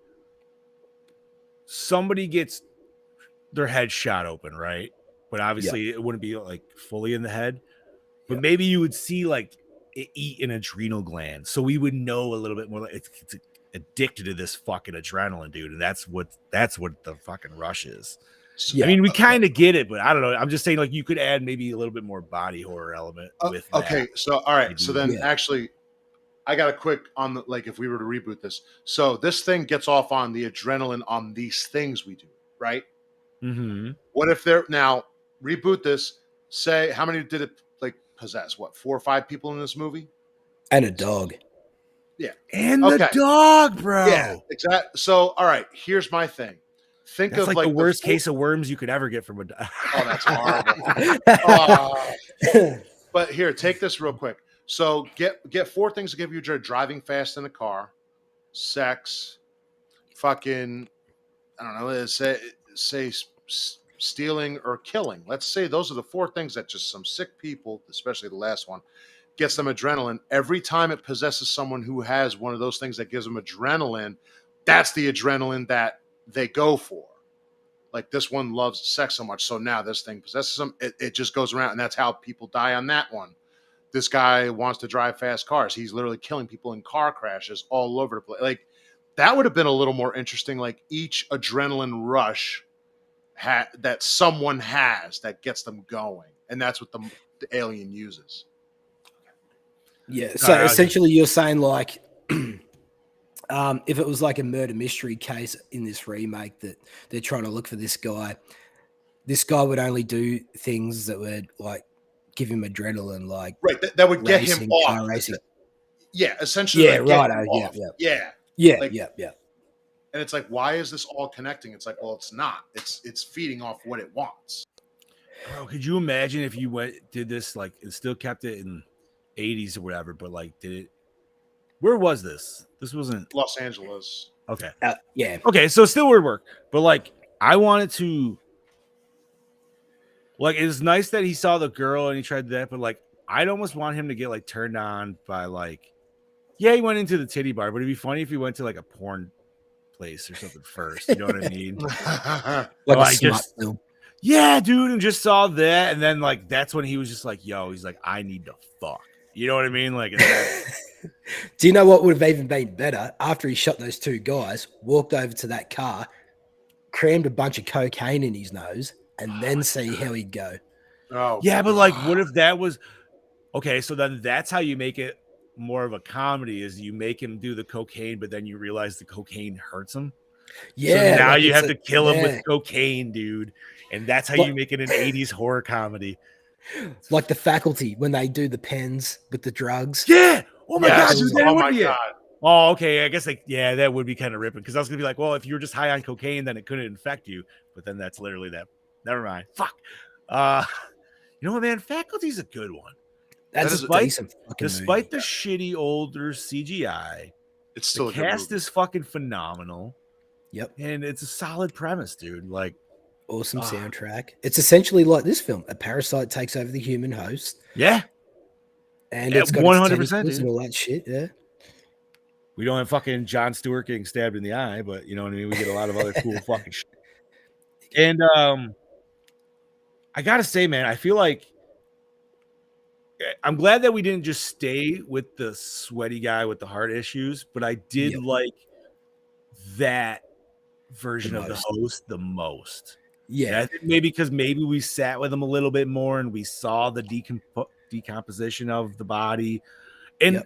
gets their head shot open, right? But obviously it wouldn't be like fully in the head. But maybe you would see like it eat an adrenal gland, so we would know a little bit more. Like it's addicted to this fucking adrenaline, dude, and that's what the fucking rush is. I mean, we kind of get it, but I don't know. I'm just saying, like, you could add maybe a little bit more body horror element with that. Okay, so all right, so then actually, I got a quick on the like if we were to reboot this. So this thing gets off on the adrenaline on these things we do, right? Mm-hmm. What if they're now reboot this? Say how many did it like possess what 4 or 5 people in this movie, and a dog. Yeah, and the dog, bro. Yeah, exactly. So, all right, here's my thing. Think that's of like the worst case of worms you could ever get from a dog. Oh, that's horrible. But here, take this real quick. So get 4 things to give you joy: driving fast in a car, sex, fucking, I don't know, say stealing or killing. Let's say those are the 4 things that just some sick people, especially the last one, gets them adrenaline. Every time it possesses someone who has one of those things that gives them adrenaline, that's the adrenaline that they go for. Like this one loves sex so much, so now this thing possesses them. It just goes around, and that's how people die on that one. This guy wants to drive fast cars. He's literally killing people in car crashes all over the place. Like that would have been a little more interesting. Like each adrenaline rush that someone has that gets them going, and that's what the alien uses. Yeah. So essentially, you're saying like, if it was like a murder mystery case in this remake that they're trying to look for this guy would only do things that would like give him adrenaline, like right, that would get racing, him off. car racing. Yeah, essentially. Yeah, like right. Yeah. Like, yeah. And it's like, why is this all connecting? It's like, well, it's not. It's feeding off what it wants. Bro, could you imagine if you did this like and still kept it in 80s or whatever, but like did it? Where was this? This wasn't Los Angeles. Okay. Yeah. Okay, so still would work, but like I wanted to. Like it's nice that he saw the girl and he tried that, but like I'd almost want him to get like turned on by like, yeah, he went into the titty bar, but it'd be funny if he went to like a porn place or something first. You know what I mean? Like just, yeah, dude, and just saw that, and then like that's when he was just like, yo, he's like, I need to fuck. You know what I mean? Like, do you know what would have even been better? After he shot those 2 guys, walked over to that car, crammed a bunch of cocaine in his nose, and then see how he'd go. Oh, yeah, but like, what if that was okay? So then that's how you make it more of a comedy: is you make him do the cocaine, but then you realize the cocaine hurts him. Yeah. So now you have to kill him with cocaine, dude, and that's how you make it an 80s horror comedy. Like The Faculty when they do the pens with the drugs. Yeah. Oh my god. Dude, oh my god. Oh, okay. I guess like that would be kind of ripping because I was gonna be like, well, if you were just high on cocaine, then it couldn't infect you. But then that's literally that. Never mind. Fuck. You know what, man? Faculty's a good one. That's despite the shitty older CGI, it's still the cast is fucking phenomenal. Yep. And it's a solid premise, dude. Like awesome soundtrack. It's essentially like this film. A parasite takes over the human host. Yeah. And it's got 100% and all that shit. Yeah. We don't have fucking Jon Stewart getting stabbed in the eye, but you know what I mean? We get a lot of other cool fucking shit. And I gotta say, man, I feel like I'm glad that we didn't just stay with the sweaty guy with the heart issues, but I did like that version of the host the most. Yeah. I think maybe because we sat with him a little bit more and we saw the decomposition of the body. And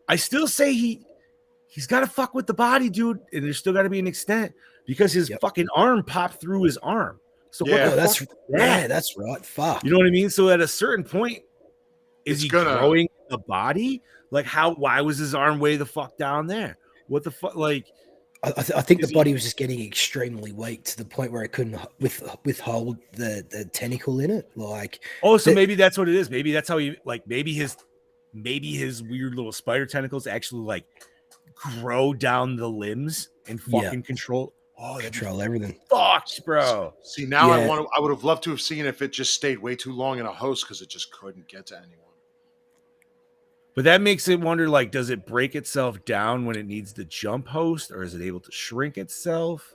I still say he's got to fuck with the body, dude. And there's still got to be an extent because his fucking arm popped through his arm. So that's right. Fuck. You know what I mean? So at a certain point, is he growing the body? Like why was his arm way the fuck down there? What the fuck? Like, I think the body was just getting extremely weak to the point where it couldn't withhold the tentacle in it. Like, maybe that's what it is. Maybe that's how he like. Maybe his weird little spider tentacles actually like grow down the limbs and fucking control. Control everything. Fucked, bro. See, now I would have loved to have seen if it just stayed way too long in a host because it just couldn't get to anyone. But that makes it wonder, like, does it break itself down when it needs the jump host, or is it able to shrink itself?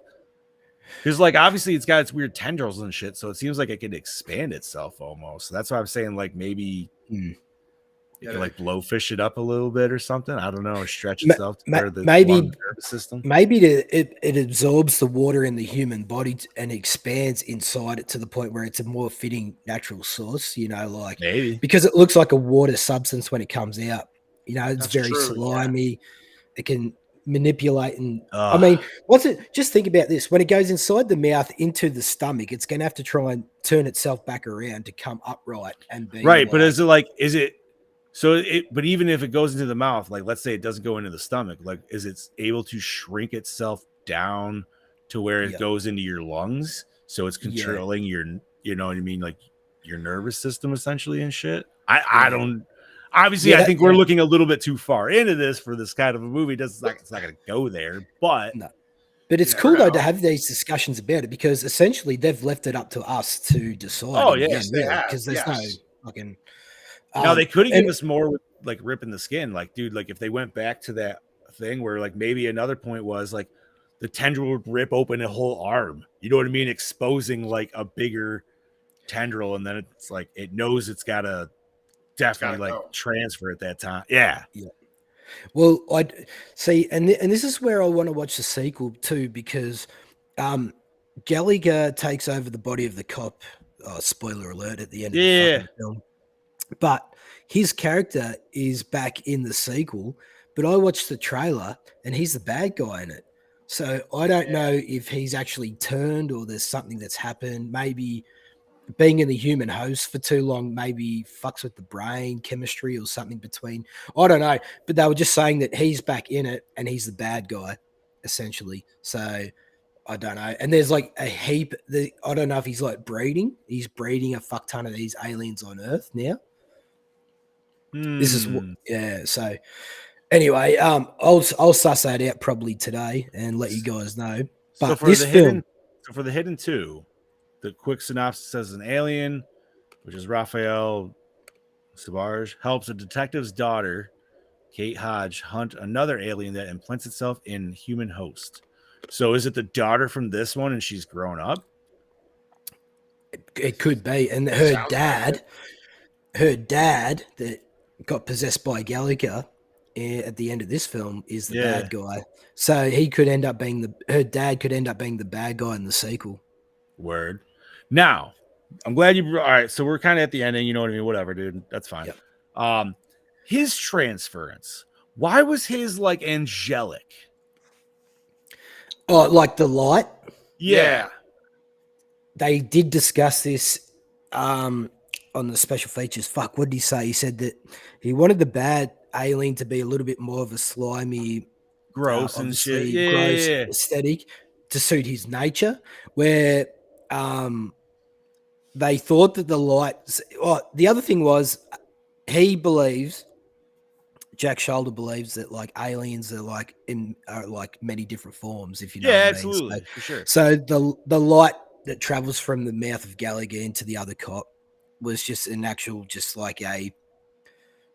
Because, like, obviously it's got its weird tendrils and shit, so it seems like it can expand itself almost. So that's why I'm saying, like, maybe it can, like, blowfish it up a little bit or something. I don't know, or stretch itself to where the nervous system. Maybe it absorbs the water in the human body and expands inside it to the point where it's a more fitting natural source, you know, like maybe because it looks like a water substance when it comes out. You know, it's very slimy. Yeah. It can manipulating. I mean, what's it? Just think about this: when it goes inside the mouth into the stomach, it's going to have to try and turn itself back around to come upright and be right. But is it? So but even if it goes into the mouth, like let's say it doesn't go into the stomach, like is it able to shrink itself down to where it goes into your lungs? So it's controlling your, you know what I mean, like your nervous system essentially and shit. I don't. Obviously, I think we're looking a little bit too far into this for this kind of a movie. It's not going to go there, but no. But it's cool though to have these discussions about it because essentially they've left it up to us to decide. Oh yes, because there's no fucking. Now they could have given us more with like ripping the skin, like dude, like if they went back to that thing where like maybe another point was like the tendril would rip open a whole arm, you know what I mean, exposing like a bigger tendril, and then it's like it knows it's gotta definitely transfer at that time. Yeah. Well, I'd see, and this is where I want to watch the sequel too, because Gallagher takes over the body of the cop. Spoiler alert at the end of the fucking film. But his character is back in the sequel, but I watched the trailer and he's the bad guy in it. So I don't know if he's actually turned or there's something that's happened. Maybe being in the human host for too long maybe fucks with the brain chemistry or something between. I don't know. But they were just saying that he's back in it and he's the bad guy, essentially. So I don't know. And there's like a heap. I don't know if he's like breeding. He's breeding a fuck ton of these aliens on Earth now. This is so anyway, I'll suss that out probably today and let you guys know. But so for the hidden two, the quick synopsis says an alien, which is Raphael Savage, helps a detective's daughter, Kate Hodge, hunt another alien that implants itself in human host. So is it the daughter from this one and she's grown up? It could be. And her dad that got possessed by Gallagher at the end of this film is the bad guy. So he could end up being her dad could end up being the bad guy in the sequel. Word. Now, I'm glad you. All right, so we're kind of at the ending. You know what I mean? Whatever, dude. That's fine. Yep. His transference. Why was his like angelic? Oh, like the light? Yeah. They did discuss this on the special features. Fuck, what did he say? He said that he wanted the bad alien to be a little bit more of a slimy, gross and shit, gross aesthetic to suit his nature. Where they thought that the light. The other thing was, he believes. Jack Shoulder believes that like aliens are like many different forms. If you know, what I mean. Absolutely, for sure. So the light that travels from the mouth of Gallagher into the other cop was just an actual, just like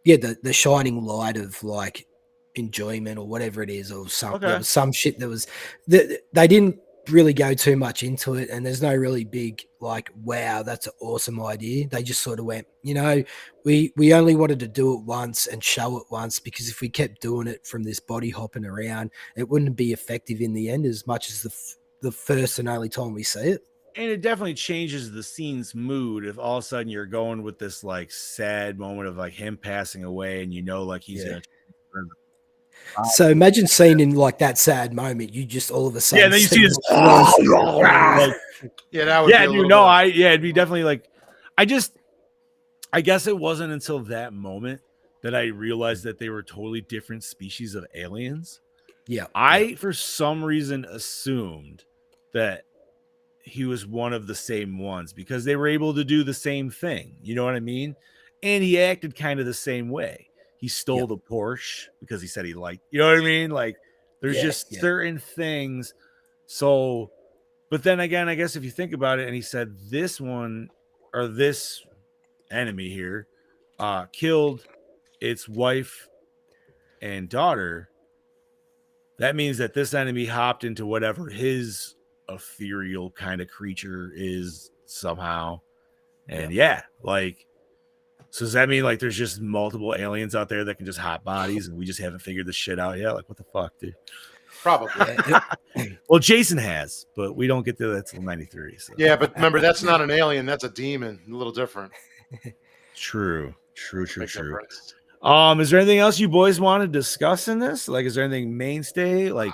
the shining light of like enjoyment or whatever it is, or something. There was some shit that was they didn't really go too much into it, and there's no really big like, wow, that's an awesome idea. They just sort of went, we only wanted to do it once and show it once, because if we kept doing it from this body hopping around, it wouldn't be effective in the end as much as the first and only time we see it. And it definitely changes the scene's mood if all of a sudden you're going with this like sad moment of like him passing away, and like he's gonna. So imagine seeing in like that sad moment, you just all of a sudden. Yeah, then you see this. That would. It'd be definitely like. I guess it wasn't until that moment that I realized that they were totally different species of aliens. Yeah, for some reason assumed that he was one of the same ones because they were able to do the same thing. You know what I mean? And he acted kind of the same way. He stole the Porsche because he said he liked, you know what I mean? Like there's just certain things. So, but then again, I guess if you think about it, and he said this one or this enemy here killed its wife and daughter. That means that this enemy hopped into whatever his ethereal kind of creature is somehow. And so does that mean like there's just multiple aliens out there that can just hot bodies and we just haven't figured this shit out yet? Like, what the fuck, dude? Probably. Well, Jason has, but we don't get to that till 93. So. Yeah, but remember, that's not an alien. That's a demon. A little different. True. Is there anything else you boys want to discuss in this? Like, is there anything mainstay? Like,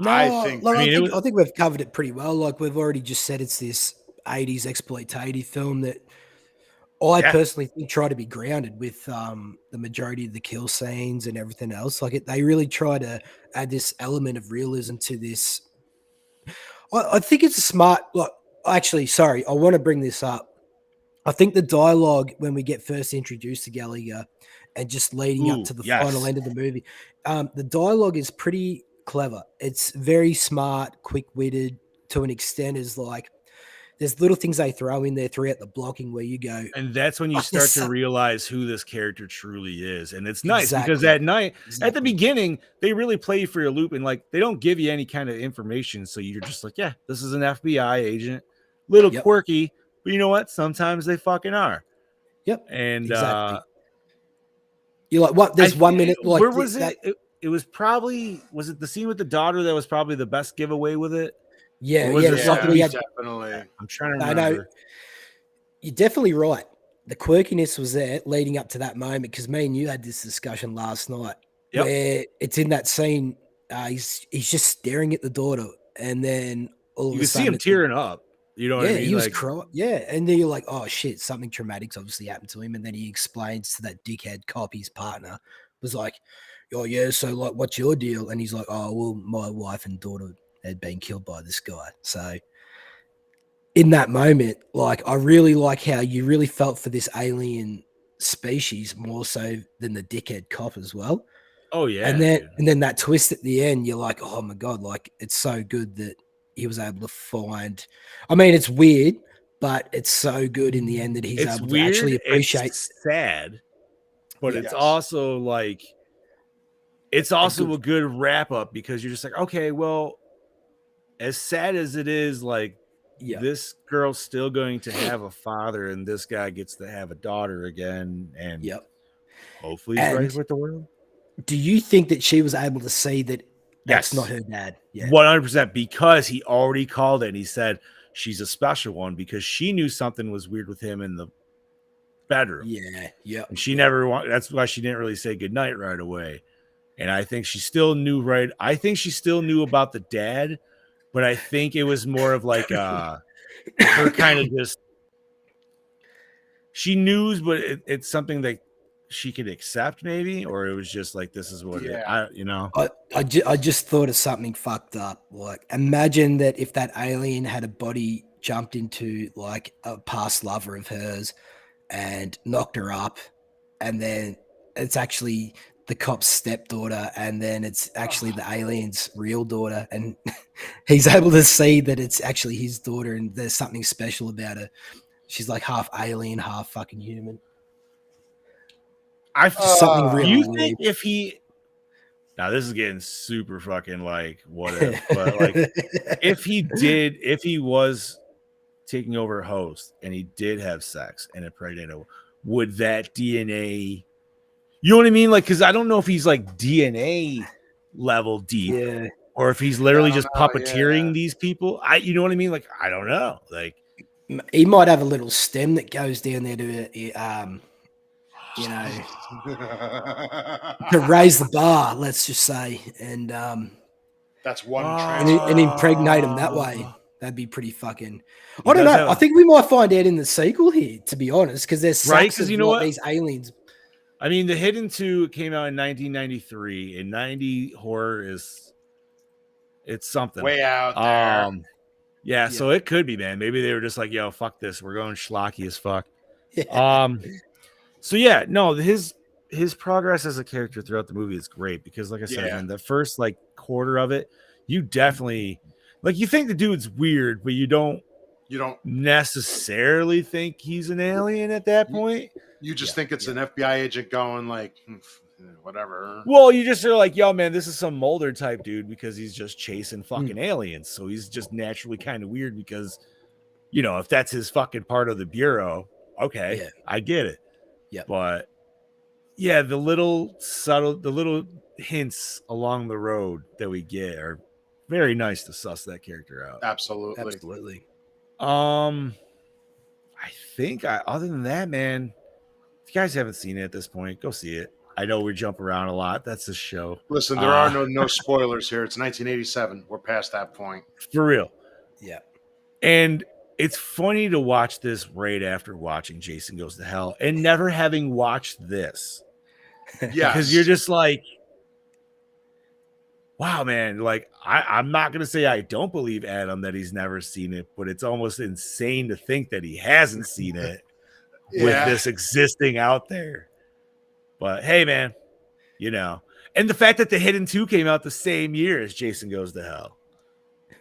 No, I think. like, I mean, I think we've covered it pretty well. Like we've already just said, it's this 80s exploitative film that I personally think try to be grounded with the majority of the kill scenes and everything else. Like they really try to add this element of realism to this. I think it's a smart. Like, actually, sorry, I want to bring this up. I think the dialogue when we get first introduced to Gallagher and just leading up to the final end of the movie, the dialogue is pretty clever. It's very smart, quick-witted to an extent. Is like there's little things they throw in there throughout the blocking where you go, and that's when you "Oh, start this to suck-" realize who this character truly is. And it's nice because Exactly. at the beginning, they really play you for your loop and like they don't give you any kind of information. So you're just like, yeah, this is an FBI agent, little quirky, but you know what? Sometimes they fucking are. Yep. And exactly. You're like, what? There's 1 minute. Like, where was it? It was probably, was it the scene with the daughter that was probably the best giveaway with it? Yeah, or was yeah, there something definitely. I'm trying to remember. know, you're definitely right. The quirkiness was there leading up to that moment because me and you had this discussion last night where it's in that scene. He's just staring at the daughter, and then all of a sudden you can see him tearing up. You know what I mean? He was crying. Yeah, and then you're like, oh shit, something traumatic's obviously happened to him. And then he explains to that dickhead cop, his partner, was like, oh yeah, so like, what's your deal? And he's like, oh well, my wife and daughter had been killed by this guy. So in that moment, like, I really like how you really felt for this alien species more so than the dickhead cop as well. Oh yeah, and then that twist at the end, you're like, oh my god, like it's so good that he was able to find. I mean, it's weird, but it's so good in the end that he's able to actually appreciate. It's sad, but it's also like it's also a good wrap up because you're just like, okay, well, as sad as it is, like this girl's still going to have a father, and this guy gets to have a daughter again, and hopefully he's right with the world. Do you think that she was able to see that that's not her dad? Yeah, 100%, because he already called it. And he said she's a special one because she knew something was weird with him in the bedroom. Yeah. And she never wanted. That's why she didn't really say goodnight right away. And I think she still knew. I think she still knew about the dad, but I think it was more of like her kind of just. She knew, but it's something that she could accept, maybe, or it was just like, this is what I just thought of something fucked up. Like, imagine that if that alien had a body jumped into like a past lover of hers and knocked her up, and then it's actually the cop's stepdaughter, and then it's actually the alien's real daughter, and he's able to see that it's actually his daughter, and there's something special about her. She's like half alien, half fucking human. Something really. Do you think if he? Now this is getting super fucking like what if, but like if he was taking over host and he did have sex and impregnated, would that DNA? You know what I mean? Like, because I don't know if he's like DNA level deep, or if he's literally just puppeteering these people. You know what I mean? Like, I don't know. Like, he might have a little stem that goes down there to to raise the bar, let's just say, and that's one and impregnate him that way. That'd be pretty fucking. I don't know. I think we might find out in the sequel here, to be honest, because there's because you know what, these aliens. I mean, The Hidden 2 came out in 1993. In 90, horror it's something way out there. Yeah, so it could be, man. Maybe they were just like, yo, fuck this. We're going schlocky as fuck. So yeah, no, his progress as a character throughout the movie is great because, like I said, man, the first like quarter of it, you definitely like you think the dude's weird, but you don't necessarily think he's an alien at that point. You just think it's an FBI agent going like whatever. Well, you just are like, yo, man, this is some Mulder type dude because he's just chasing fucking aliens. So he's just naturally kind of weird because, you know, if that's his fucking part of the bureau, okay, I get it. Yeah. But yeah, the little hints along the road that we get are very nice to suss that character out. Absolutely. I think other than that, man, If you guys haven't seen it at this point, go see it. I know we jump around a lot. That's the show. Listen, there are no spoilers here. It's 1987. We're past that point. For real. Yeah. And it's funny to watch this right after watching Jason Goes to Hell and never having watched this. Yeah. Because you're just like, wow, man. Like, I'm not going to say I don't believe Adam that he's never seen it, but it's almost insane to think that he hasn't seen it with this existing out there. But hey, man, you know, and the fact that The Hidden 2 came out the same year as Jason Goes to Hell.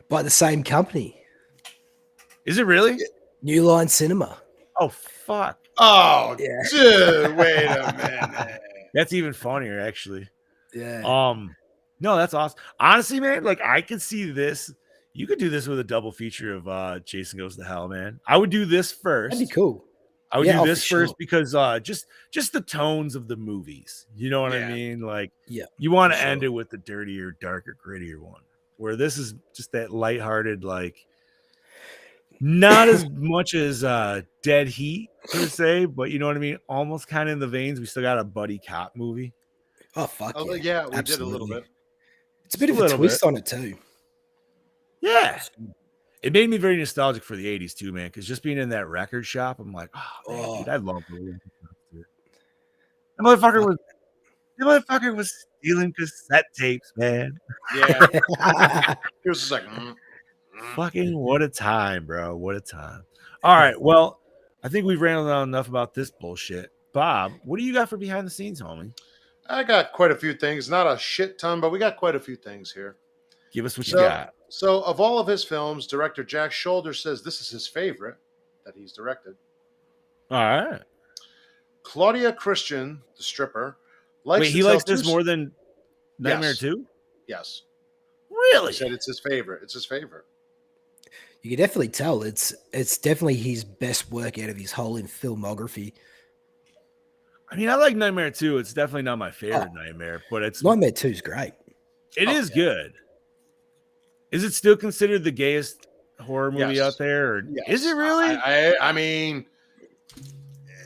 By the same company. Is it really? New Line Cinema. Oh, fuck. Oh, yeah. Dude, wait a minute. That's even funnier, actually. Yeah. No, that's awesome. Honestly, man, like I could see this. You could do this with a double feature of Jason Goes to Hell, man. I would do this first. That'd be cool. I would do this first because just the tones of the movies. You know what I mean? Like, you want to end it with the dirtier, darker, grittier one. Where this is just that lighthearted, like not as much as Dead Heat per se, but you know what I mean? Almost kind of in the veins. We still got a buddy cop movie. Oh fuck yeah, we did a little bit. It's a bit of a twist on it too. Yeah. It made me very nostalgic for the 80s too, man. Because just being in that record shop, I'm like, oh, man, dude, I love it. The motherfucker was stealing cassette tapes, man. Yeah. He was just like, fucking what a time, bro. What a time. All right. Well, I think we've rambled on enough about this bullshit. Bob, what do you got for behind the scenes, homie? I got quite a few things. Not a shit ton, but we got quite a few things here. Give us what you got. So, of all of his films, director Jack Shoulder says this is his favorite that he's directed. All right. Claudia Christian, the stripper, likes he likes this more than Nightmare 2? Yes. Really? He said it's his favorite. It's his favorite. You can definitely tell it's definitely his best work out of his whole filmography. I mean, I like Nightmare 2. It's definitely not my favorite Nightmare, but it's Nightmare 2 is great. It is good. Is it still considered the gayest horror movie out there? Or is it really? I mean,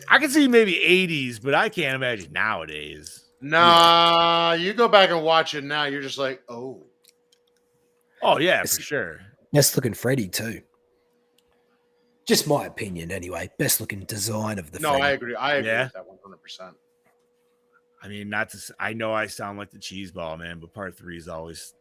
I can see maybe 80s, but I can't imagine nowadays. Nah, you go back and watch it now, you're just like, oh. Oh, yeah, for sure. Best looking Freddy, too. Just my opinion, anyway. Best looking design of the Freddy. I agree. I agree with that 100%. I mean, I know I sound like the cheese ball, man, but part 3 is always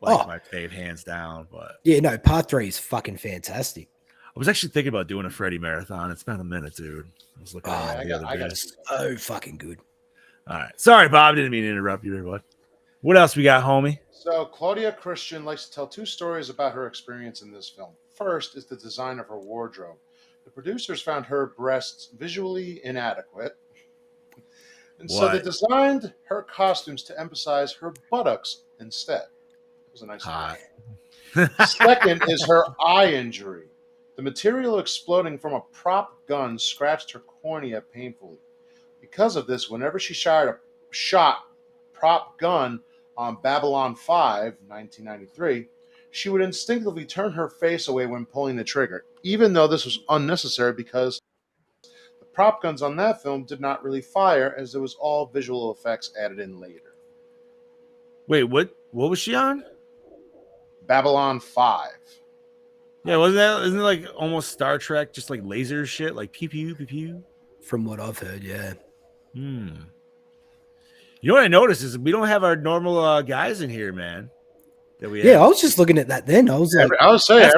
like my fave, hands down. But yeah, no, part 3 is fucking fantastic. I was actually thinking about doing a Freddy marathon. It's been a minute, dude. I was looking at the other day. So fucking good. All right. Sorry, Bob. Didn't mean to interrupt you there, bud. What else we got, homie? So, Claudia Christian likes to tell 2 stories about her experience in this film. First is the design of her wardrobe. The producers found her breasts visually inadequate. And so they designed her costumes to emphasize her buttocks instead. It was a nice idea. Second is her eye injury. The material exploding from a prop gun scratched her cornea painfully. Because of this, whenever she shot prop gun on Babylon 5, 1993, she would instinctively turn her face away when pulling the trigger, even though this was unnecessary because the prop guns on that film did not really fire, as there was all visual effects added in later. Wait, what was she on? Babylon 5. Yeah, isn't it like almost Star Trek, just like laser shit, like pew pew pew pew? From what I've heard, yeah. You know what I noticed is we don't have our normal guys in here, man. I was just looking at that then. I was like, I was saying,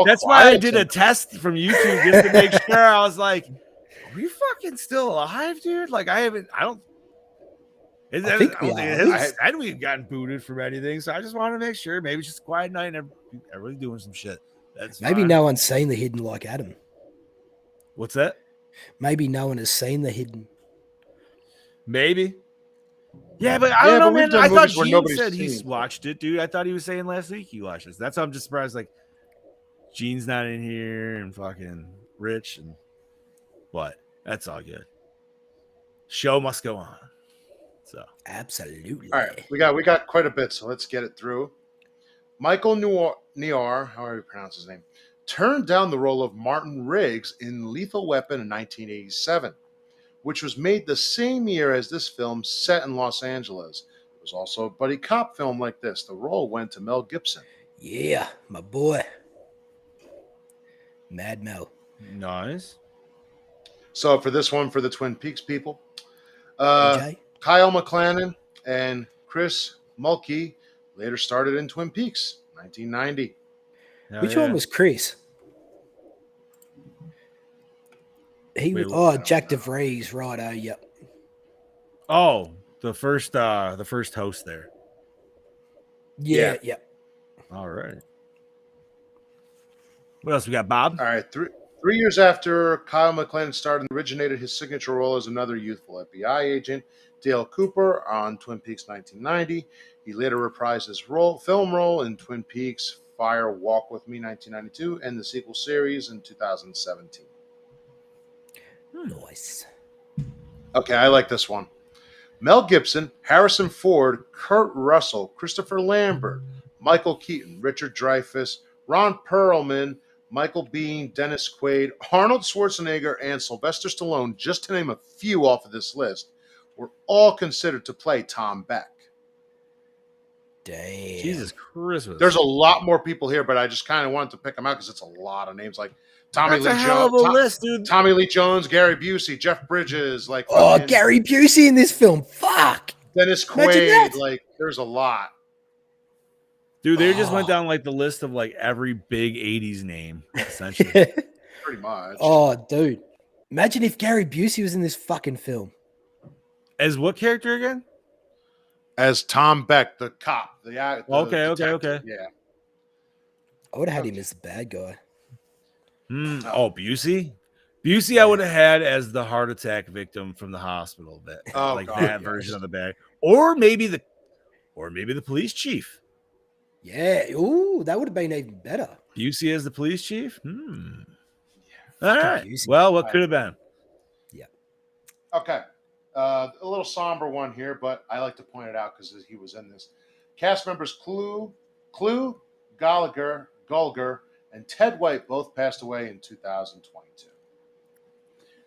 that's why I did a test from YouTube just to make sure. I was like, are we fucking still alive, dude? Like, I don't think we've gotten booted from anything. So I just wanted to make sure. Maybe it's just a quiet night and everybody's doing some shit. That's maybe no one's seen The Hidden like Adam. What's that? Maybe no one has seen The Hidden. Maybe. Yeah, but I don't know, man. I thought Gene said he's watched it, dude. I thought he was saying last week he watched this. That's how I'm just surprised. Like, Gene's not in here and fucking Rich and what? That's all good. Show must go on. So absolutely. All right, we got quite a bit, so let's get it through. Michael Nior, however you pronounce his name, turned down the role of Martin Riggs in Lethal Weapon in 1987. which was made the same year as this film set in Los Angeles. It was also a buddy cop film like this. The role went to Mel Gibson. Yeah, my boy. Mad Mel. Nice. So for this one, for the Twin Peaks people, Jay? Kyle MacLachlan and Chris Mulkey later started in Twin Peaks, 1990. Which one was Chris? Jack DeVries, right? Oh, yep. Oh, the first host there. Yeah. All right. What else we got, Bob? All right, 3 years after Kyle MacLachlan starred and originated his signature role as another youthful FBI agent, Dale Cooper, on Twin Peaks 1990. He later reprised his film role in Twin Peaks Fire Walk With Me 1992 and the sequel series in 2017. Nice. Okay, I like this one. Mel Gibson, Harrison Ford, Kurt Russell, Christopher Lambert, Michael Keaton, Richard Dreyfuss, Ron Perlman, Michael Biehn, Dennis Quaid, Arnold Schwarzenegger, and Sylvester Stallone, just to name a few off of this list, were all considered to play Tom Beck. Damn. Jesus Christmas. There's a lot more people here, but I just kind of wanted to pick them out because it's a lot of names like Tommy Lee Jones, list, dude. Tommy Lee Jones, Gary Busey, Jeff Bridges, Gary Busey in this film. Fuck. Dennis Quaid. Like, there's a lot. Dude, they just went down like the list of like every big 80s name, essentially. Pretty much. Oh, dude. Imagine if Gary Busey was in this fucking film. As what character again? As Tom Beck, the cop. The Okay. Yeah. I would have had him as the bad guy. Oh, Busey? Busey, I would have had as the heart attack victim from the hospital. That version of the bad. Or maybe the police chief. Yeah. Ooh, that would have been even better. Busey as the police chief? Yeah. All right. Busey. Well, what could have been? Yeah. Okay. A little somber one here, but I like to point it out because he was in this. Cast members Clue, Gallagher, and Ted White both passed away in 2022.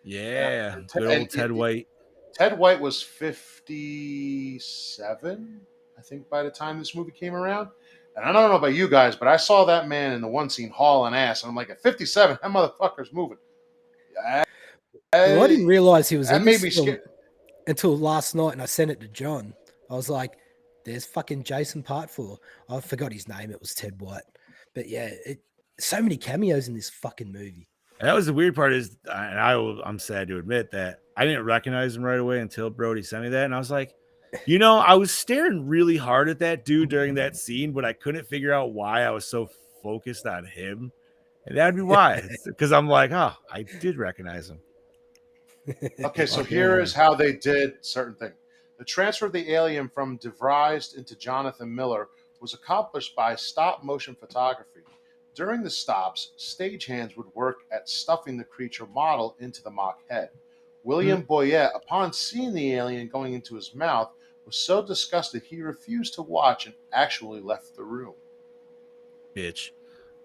Yeah. Good old Ted White. Ted White was 57, I think, by the time this movie came around. And I don't know about you guys, but I saw that man in the one scene hauling ass, and I'm like, at 57, that motherfucker's moving. I didn't realize he was that in made this me film scared until last night, and I sent it to John. I was like, there's fucking Jason Part 4. I forgot his name. It was Ted White. But yeah, so many cameos in this fucking movie. And that was the weird part is, and I'm sad to admit that I didn't recognize him right away until Brody sent me that. And I was like, I was staring really hard at that dude during that scene, but I couldn't figure out why I was so focused on him. And that'd be why. Because I'm like, I did recognize him. Okay, so here is how they did certain things. The transfer of the alien from DeVries into Jonathan Miller was accomplished by stop-motion photography. During the stops, stagehands would work at stuffing the creature model into the mock head. William Boyett, upon seeing the alien going into his mouth, was so disgusted he refused to watch and actually left the room. Bitch.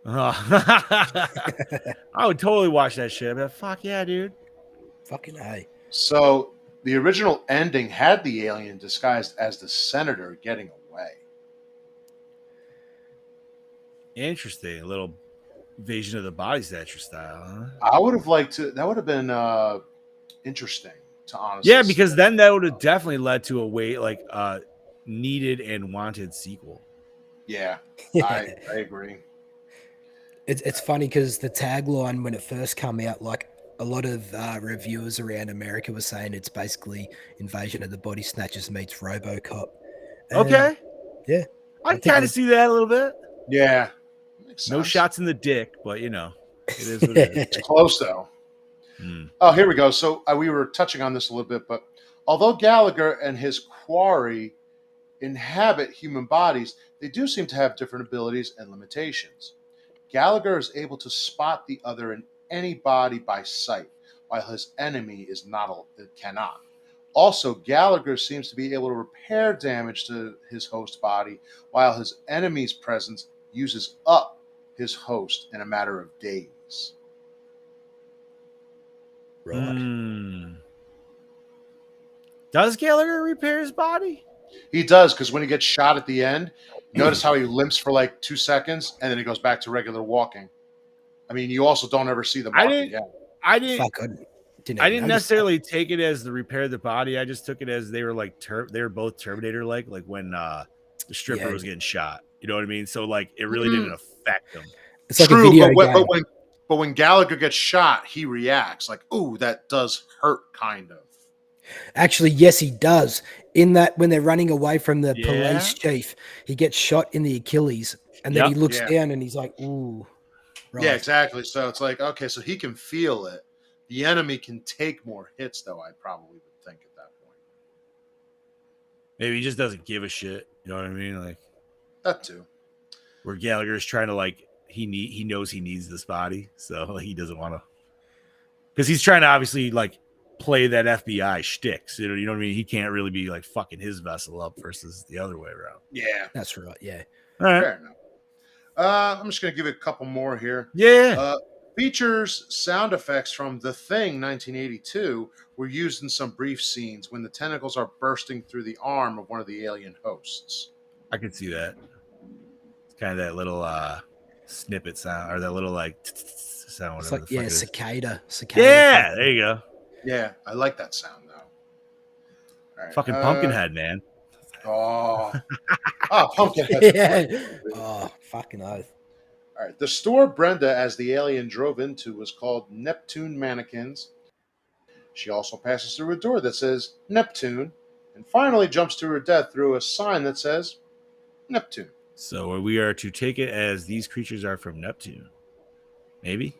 I would totally watch that shit. But fuck yeah, dude. Fucking A. So the original ending had the alien disguised as the senator getting away. Interesting. A little Invasion of the Body Snatcher style, huh? I would have liked to. That would have been interesting to honestly. Yeah, because then that would have definitely led to a needed and wanted sequel. Yeah, I agree. It's funny because the tagline when it first came out, like a lot of reviewers around America were saying it's basically Invasion of the Body Snatchers meets RoboCop. Okay. Yeah. I kind of see that a little bit. Yeah. No shots in the dick, but it is what it is. It's close though. Oh, here we go. So we were touching on this a little bit, but although Gallagher and his quarry inhabit human bodies, they do seem to have different abilities and limitations. Gallagher is able to spot the other in any body by sight, while his enemy cannot. Also, Gallagher seems to be able to repair damage to his host body, while his enemy's presence uses up his host in a matter of days. Right. Does Gallagher repair his body? He does, because when he gets shot at the end, notice how he limps for like 2 seconds and then he goes back to regular walking. I mean, you also don't ever see the mark again. I didn't Fuck, I didn't necessarily take it as the repair the body. I just took it as they were like they were both Terminator like when the stripper was getting shot. You know what I mean? So like it really didn't affect him. It's like True, a video game. But when Gallagher gets shot, he reacts like, "Ooh, that does hurt," kind of. Actually, yes, he does. In that, when they're running away from the police chief, he gets shot in the Achilles, and then he looks down and he's like, "Ooh." Right. Yeah, exactly. So it's like, okay, so he can feel it. The enemy can take more hits, though. I probably would think at that point. Maybe he just doesn't give a shit. You know what I mean? Like that too. Where Gallagher's trying to like he knows he needs this body, so he doesn't want to, because he's trying to obviously like play that FBI shticks. You know what I mean? He can't really be like fucking his vessel up versus the other way around. Yeah, that's right. Yeah. All right. Fair enough. I'm just gonna give you a couple more here. Yeah. Features sound effects from The Thing 1982 were used in some brief scenes when the tentacles are bursting through the arm of one of the alien hosts. I could see that. It's kind of that little snippet sound, or that little like sound. It's like, cicada. Yeah, there you go. Yeah, I like that sound though. All right, fucking Pumpkinhead, man. Oh, Pumpkinhead. Yeah. Oh, fucking oath. All right. The store Brenda, as the alien drove into, was called Neptune Mannequins. She also passes through a door that says Neptune, and finally jumps to her death through a sign that says Neptune. So we are to take it as these creatures are from Neptune. Maybe.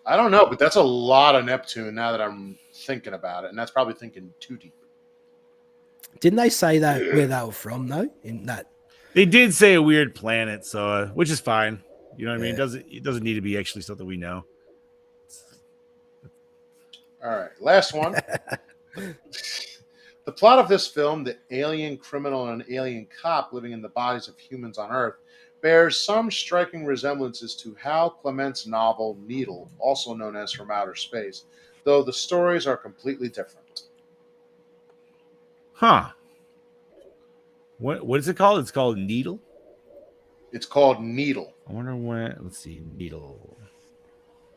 I don't know, but that's a lot of Neptune now that I'm thinking about it, and that's probably thinking too deep. Didn't they say that where they were from though? In that they did say a weird planet, so which is fine. You know what I mean? It doesn't need to be actually something we know. All right, last one. The plot of this film, the alien criminal and an alien cop living in the bodies of humans on Earth, bears some striking resemblances to Hal Clement's novel Needle, also known as From Outer Space, though the stories are completely different. Huh. What is it called? It's called Needle? It's called Needle. I wonder when. Let's see. Needle.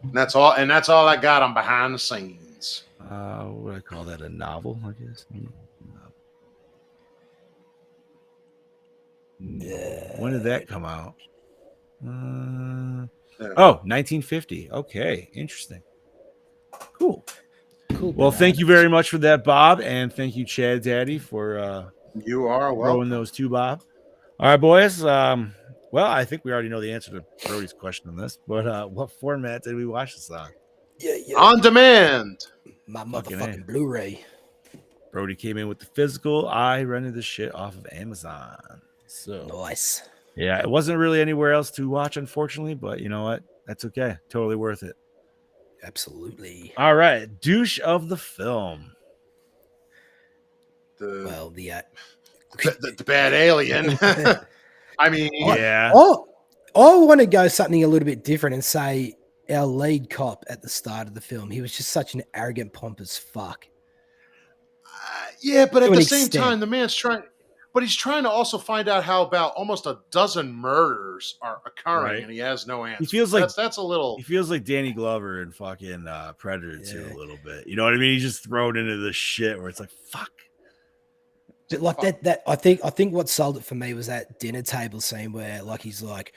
And that's all I got on behind the scenes. What would I call that? A novel, I guess. When did that come out? 1950. Okay, interesting. Cool. Well, thank you very much for that, Bob, and thank you, Chad Daddy, for you are throwing those two, Bob. All right, boys. Well, I think we already know the answer to Brody's question on this, but what format did we watch this on? Yeah. On demand. My motherfucking Blu-ray. Brody came in with the physical. I rented the shit off of Amazon. So nice. Yeah, it wasn't really anywhere else to watch, unfortunately, but you know what? That's okay. Totally worth it. Absolutely. All right. Douche of the film. The bad alien. I mean, yeah. I want to go something a little bit different and say our lead cop at the start of the film. He was just such an arrogant, pompous fuck. Yeah, but at the same time, the man's trying. But he's trying to also find out how about almost a dozen murders are occurring, and he has no answer. He feels like that's a little. He feels like Danny Glover in fucking Predator too, a little bit. You know what I mean? He's just thrown into the shit where it's like, fuck. But like that, I think what sold it for me was that dinner table scene where like he's like,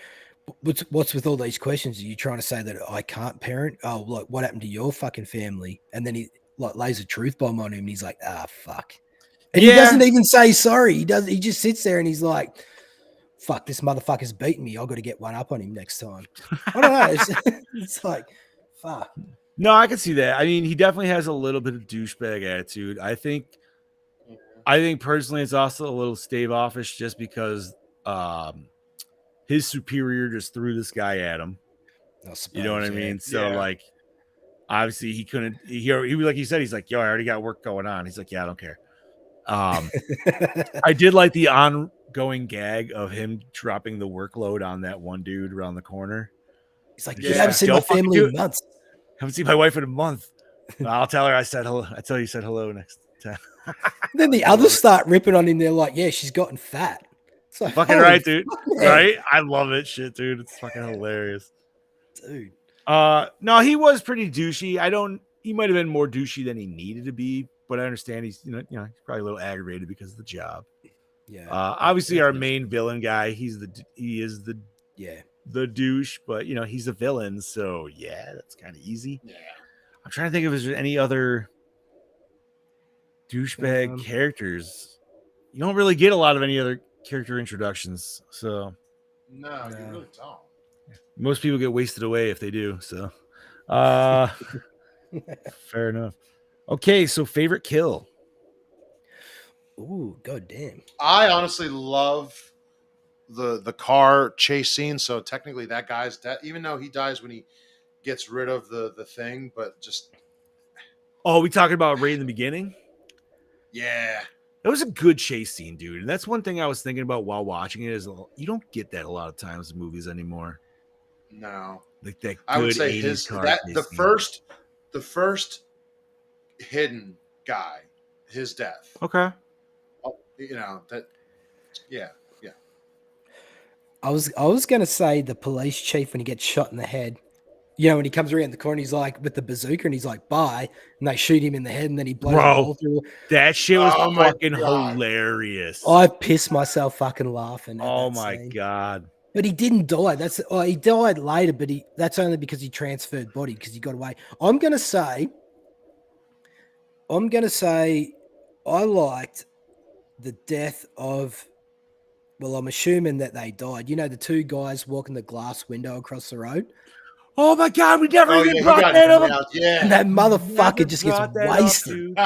"What's with all these questions? Are you trying to say that I can't parent? Oh, like what happened to your fucking family?" And then he like lays a truth bomb on him, and he's like, "Ah, fuck." And he doesn't even say sorry. He does. He just sits there and he's like, "Fuck, this motherfucker's beating me. I've got to get one up on him next time." I don't know. It's like, fuck. No, I can see that. I mean, he definitely has a little bit of douchebag attitude. I think personally, it's also a little stave offish just because his superior just threw this guy at him. You know what I mean? So like, obviously he couldn't. He like he said, he's like, "Yo, I already got work going on." He's like, "Yeah, I don't care." I did like the ongoing gag of him dropping the workload on that one dude around the corner. He's like, "You haven't seen my family in months. Haven't seen my wife in a month." I'll tell her I said hello. I tell you said hello next. Then the others start ripping on him. They're like, yeah, she's gotten fat. It's like, Fucking holy right, dude. fuck, man. Right? I love it, shit, dude. It's fucking hilarious. Dude. No, he was pretty douchey. He might have been more douchey than he needed to be, but I understand he's he's probably a little aggravated because of the job. Yeah. Obviously our main villain guy, he is the douche, but he's a villain, so yeah, that's kind of easy. Yeah. I'm trying to think if there's any other douchebag characters. You don't really get a lot of any other character introductions, so No, you really don't. most people get wasted away if they do. So, fair enough. Okay, so favorite kill. Ooh, goddamn. I honestly love the car chase scene. So technically, that guy's dead, even though he dies when he gets rid of the thing. But just we talking about right in the beginning? Yeah. It was a good chase scene, dude. And that's one thing I was thinking about while watching it is you don't get that a lot of times in movies anymore. No. Like that good I would say 80s car chase the first hidden guy, his death. Okay. Yeah. I was gonna say the police chief when he gets shot in the head. When he comes around the corner, he's like with the bazooka and he's like, bye. And they shoot him in the head and then he blows a hole through. That shit was fucking hilarious. I pissed myself fucking laughing. Oh my God. But he didn't die. He died later, but that's only because he transferred body because he got away. I'm gonna say I liked the death of, well, I'm assuming that they died. The two guys walking the glass window across the road. Oh my God, we never even brought that up. Yeah. And that motherfucker just gets wasted.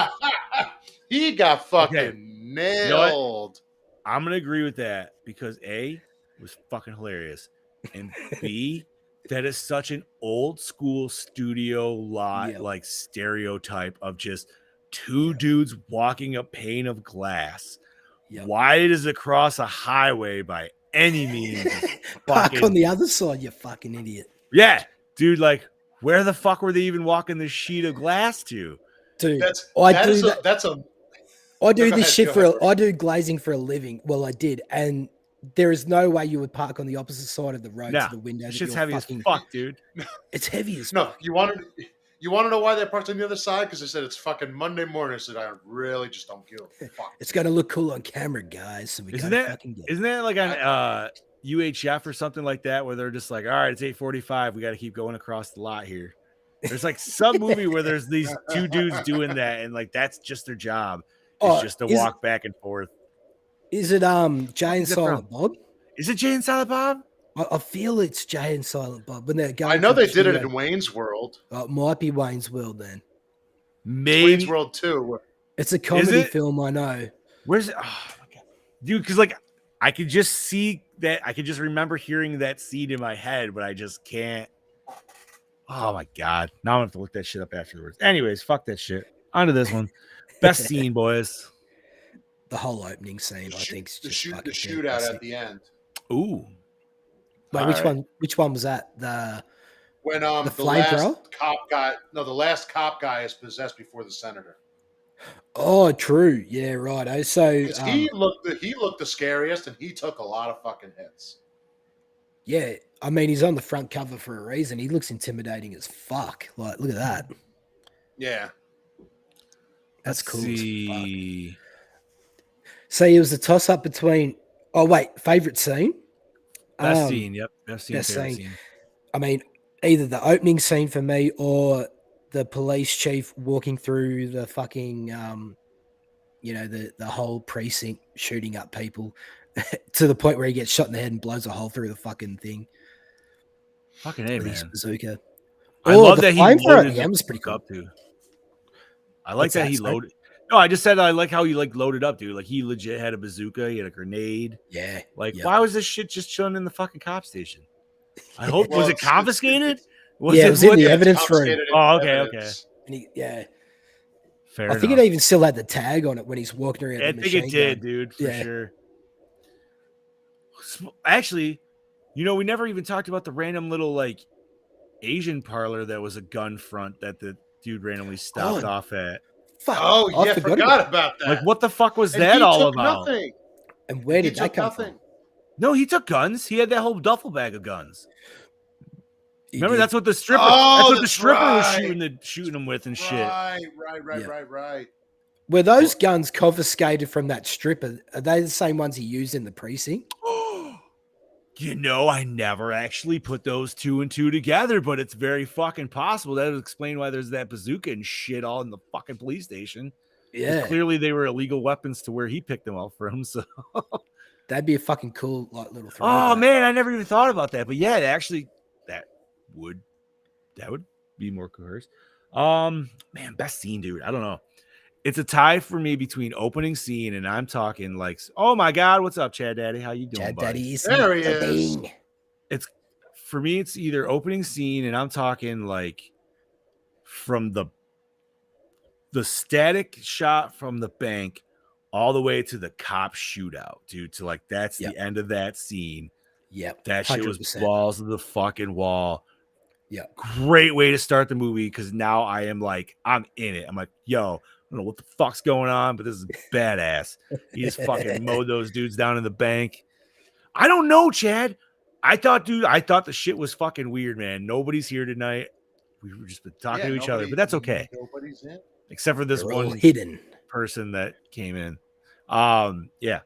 He got fucking nailed. I'm gonna agree with that because A, it was fucking hilarious, and B, that is such an old school studio lot like stereotype of just two dudes walking a pane of glass. Wide as across a highway by any means. Park on the other side, you fucking idiot. Yeah, dude, like where the fuck were they even walking this sheet of glass to? Dude, I do glazing for a living. Well, I did, and there is no way you would park on the opposite side of the road to the window. It's just heavy as fuck, dude. It's heavy as fuck. You want to know why they parked on the other side? Because they said it's fucking Monday morning. I said I really just don't give a fuck. It's gonna look cool on camera, guys. So isn't that like on UHF or something like that, where they're just like, all right, it's 8:45, we got to keep going across the lot here. There's like some movie where there's these two dudes doing that, and like that's just their job. It's just to walk back and forth. Is it Jay and Silent Bob? Is it Jay and Silent Bob? I feel it's Jay and Silent Bob when they're going. I know they did it in Wayne's World. It might be Wayne's World then. Maybe Wayne's World 2. It's a comedy film, I know. Where's it? Oh my God, dude, because like I could just see that. I could just remember hearing that scene in my head, but I just can't. Oh my God. Now I'm gonna have to look that shit up afterwards. Anyways, fuck that shit. On to this one. Best scene, boys. The whole opening scene, I think, is just the shootout at the end. Ooh. Wait, which one was that? When the last cop guy is possessed before the senator. Oh, true. Yeah, right. So he looked the scariest, and he took a lot of fucking hits. Yeah, I mean, he's on the front cover for a reason. He looks intimidating as fuck. Like, look at that. Yeah, that's cool. See. So it was a toss up between. Oh wait, favorite scene. Best scene. Yep, best scene. I mean, either the opening scene for me or the police chief walking through the fucking, the whole precinct shooting up people to the point where he gets shot in the head and blows a hole through the fucking thing. Fucking A, man. Bazooka. I love that he loaded that was pretty cool. Up too. I like that he loaded. No, I just said I like how he like loaded up, dude. Like he legit had a bazooka, he had a grenade. Yeah. Like why was this shit just chilling in the fucking cop station? I hope was it confiscated? It was in the evidence room. Oh, okay. And Fair I think it even still had the tag on it when he's walking around. I think it did, dude, for sure. Actually, we never even talked about the random little like Asian parlor that was a gun front that the dude randomly stopped off at. Fuck. Oh I yeah, forgot about that. Like, what the fuck was And that he all took about? nothing. And where He did that took come nothing. from? No, he took guns. He had that whole duffel bag of guns. He Remember, did. that's what the stripper. Oh, that's what the that's stripper was right. shooting him with and shit. Right. Yeah. Were those guns confiscated from that stripper? Are they the same ones he used in the precinct? You know, I never actually put those two and two together, but it's very fucking possible. That would explain why there's that bazooka and shit all in the fucking police station. Yeah. Clearly they were illegal weapons to where he picked them up from. So That'd be a fucking cool like little throwback. oh man, I never even thought about that. But yeah, actually that would be more coerced. Man, best scene, dude. I don't know. It's a tie for me between opening scene and I'm talking like, oh my god, what's up, Chad Daddy? How you doing, Chad buddy? Daddy is There he is. It's for me, it's either opening scene and I'm talking like from the static shot from the bank all the way to the cop shootout, dude. To like that's the end of that scene. Yep. That shit 100%. was balls of the fucking wall. Yeah. Great way to start the movie because now I am like, I'm in it. I'm like, yo, I don't know what the fuck's going on, but this is badass. He just fucking mowed those dudes down in the bank. I don't know, Chad. I thought the shit was fucking weird, man. Nobody's here tonight. We were just been talking to each other, but that's okay. Nobody's in. Except for this They're all one hidden person that came in. Yeah.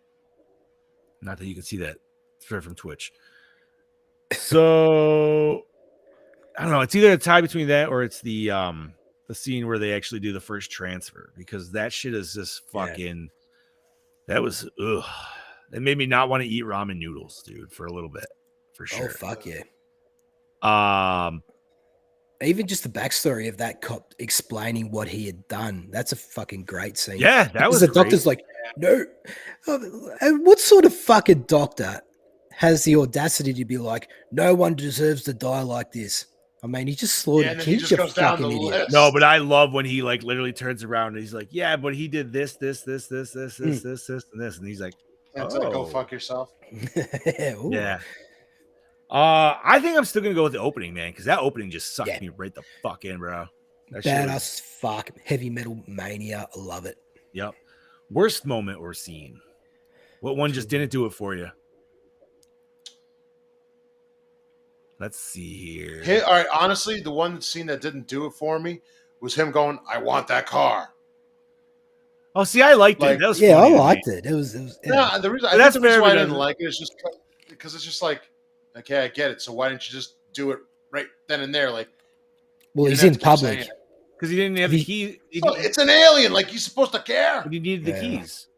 Not that you can see that straight from Twitch. So I don't know. It's either a tie between that or it's the scene where they actually do the first transfer because that shit is just fucking. That was ugh. It made me not want to eat ramen noodles, dude, for a little bit, for sure. Oh fuck yeah! Even just the backstory of that cop explaining what he had done. That's a fucking great scene. Yeah, that was the doctor's like, no. And what sort of fucking doctor has the audacity to be like, no one deserves to die like this? I mean, he just slaughtered kids, you fucking idiot. No, but I love when he like literally turns around and he's like, yeah, but he did this, and he's like, It's like, go fuck yourself. Yeah. I think I'm still gonna go with the opening, man, because that opening just sucked me right the fuck in, bro. That badass fuck heavy metal mania. I love it. Yep. Worst moment or scene. What one just didn't do it for you? Let's see here. Hey, all right, honestly, the one scene that didn't do it for me was him going, "I want that car." Oh, see, I liked it. That was I liked it. It was no, the reason why I didn't like it is just because it's just like, okay, I get it. So why didn't you just do it right then and there? Like, well, he's in public because he didn't have the key. It's an alien. Like, he's supposed to care. But he needed the keys.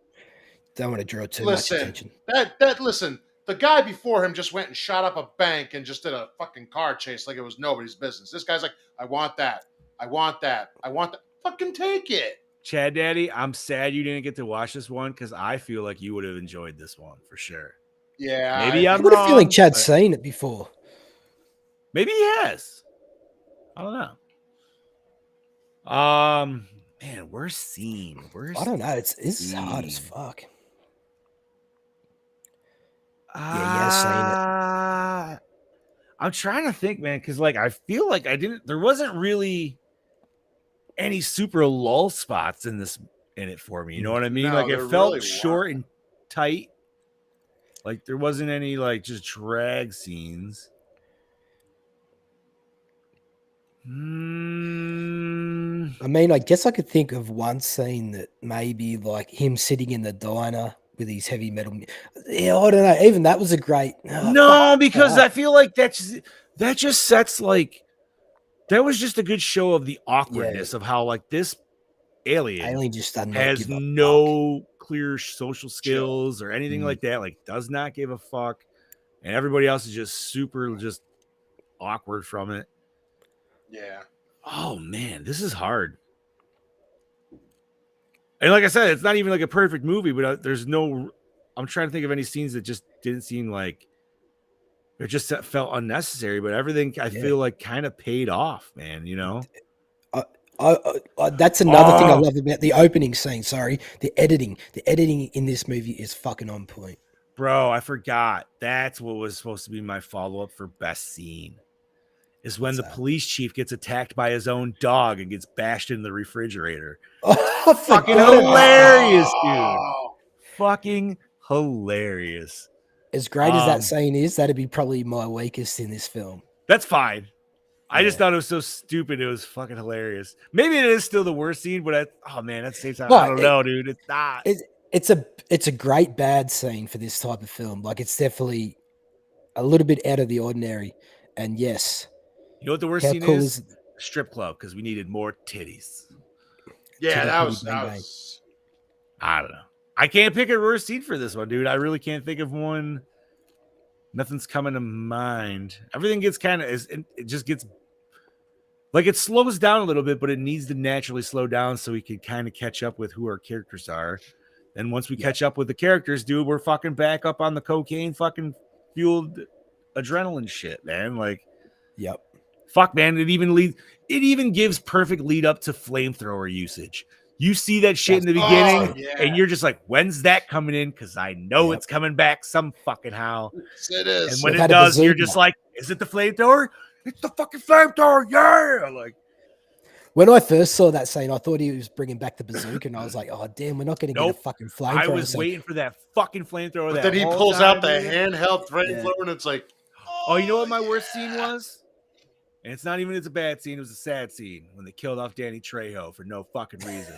Don't want to draw too much attention. Listen. The guy before him just went and shot up a bank and just did a fucking car chase like it was nobody's business. This guy's like, I want that. I want that. I want that. Fucking take it. Chad Daddy, I'm sad you didn't get to watch this one because I feel like you would have enjoyed this one for sure. Yeah. Maybe I'm got wrong. a feeling Chad's seen it before. Maybe he has. I don't know. Man, worst scene. I don't know. This is hard as fuck. Seen it. I'm trying to think, man, because like I feel like there wasn't really any super lull spots in it for me. You know what I mean? No, like it felt really short and tight. Like there wasn't any like just drag scenes. I mean, I guess I could think of one scene that maybe like him sitting in the diner with his heavy metal. Yeah, I don't know. Even that was a great. Because I feel like that just sets like that was just a good show of the awkwardness of how like this alien just has no clear social skills or anything like that. Like does not give a fuck, and everybody else is just super just awkward from it. Yeah. Oh man, this is hard. And like I said, it's not even like a perfect movie, but I'm trying to think of any scenes that just didn't seem like it just felt unnecessary, but everything I feel like kind of paid off, man, you know? That's another thing I love about the opening scene. Sorry. The editing in this movie is fucking on point. Bro, I forgot. That's what was supposed to be my follow-up for best scene. is when the police chief gets attacked by his own dog and gets bashed in the refrigerator. Oh, Fucking hilarious, dude. Fucking hilarious. As great as that scene is, that'd be probably my weakest in this film. That's fine. I just thought it was so stupid. It was fucking hilarious. Maybe it is still the worst scene, but at the same time, I don't know, dude. It's not. It's a great bad scene for this type of film. Like, it's definitely a little bit out of the ordinary. And yes, you know what the worst scene is? Strip club, because we needed more titties. Yeah, that was. I don't know. I can't pick a worst scene for this one, dude. I really can't think of one. Nothing's coming to mind. Everything gets it just gets like it slows down a little bit, but it needs to naturally slow down so we can kind of catch up with who our characters are. And once we catch up with the characters, dude, we're fucking back up on the cocaine fucking fueled adrenaline shit, man. Like, fuck, man. It even gives perfect lead up to flamethrower usage. You see that shit in the beginning, and you're just like, when's that coming in? Because I know it's coming back some fucking how. It is. And when it does, you're just like, is it the flamethrower? It's the fucking flamethrower, yeah! Like, when I first saw that scene, I thought he was bringing back the bazooka, and I was like, oh, damn, we're not going to get a fucking flamethrower. I was waiting for that fucking flamethrower. But then he pulls out the handheld flamethrower, and it's like, oh, you know what my worst scene was? And it's a bad scene. It was a sad scene when they killed off Danny Trejo for no fucking reason.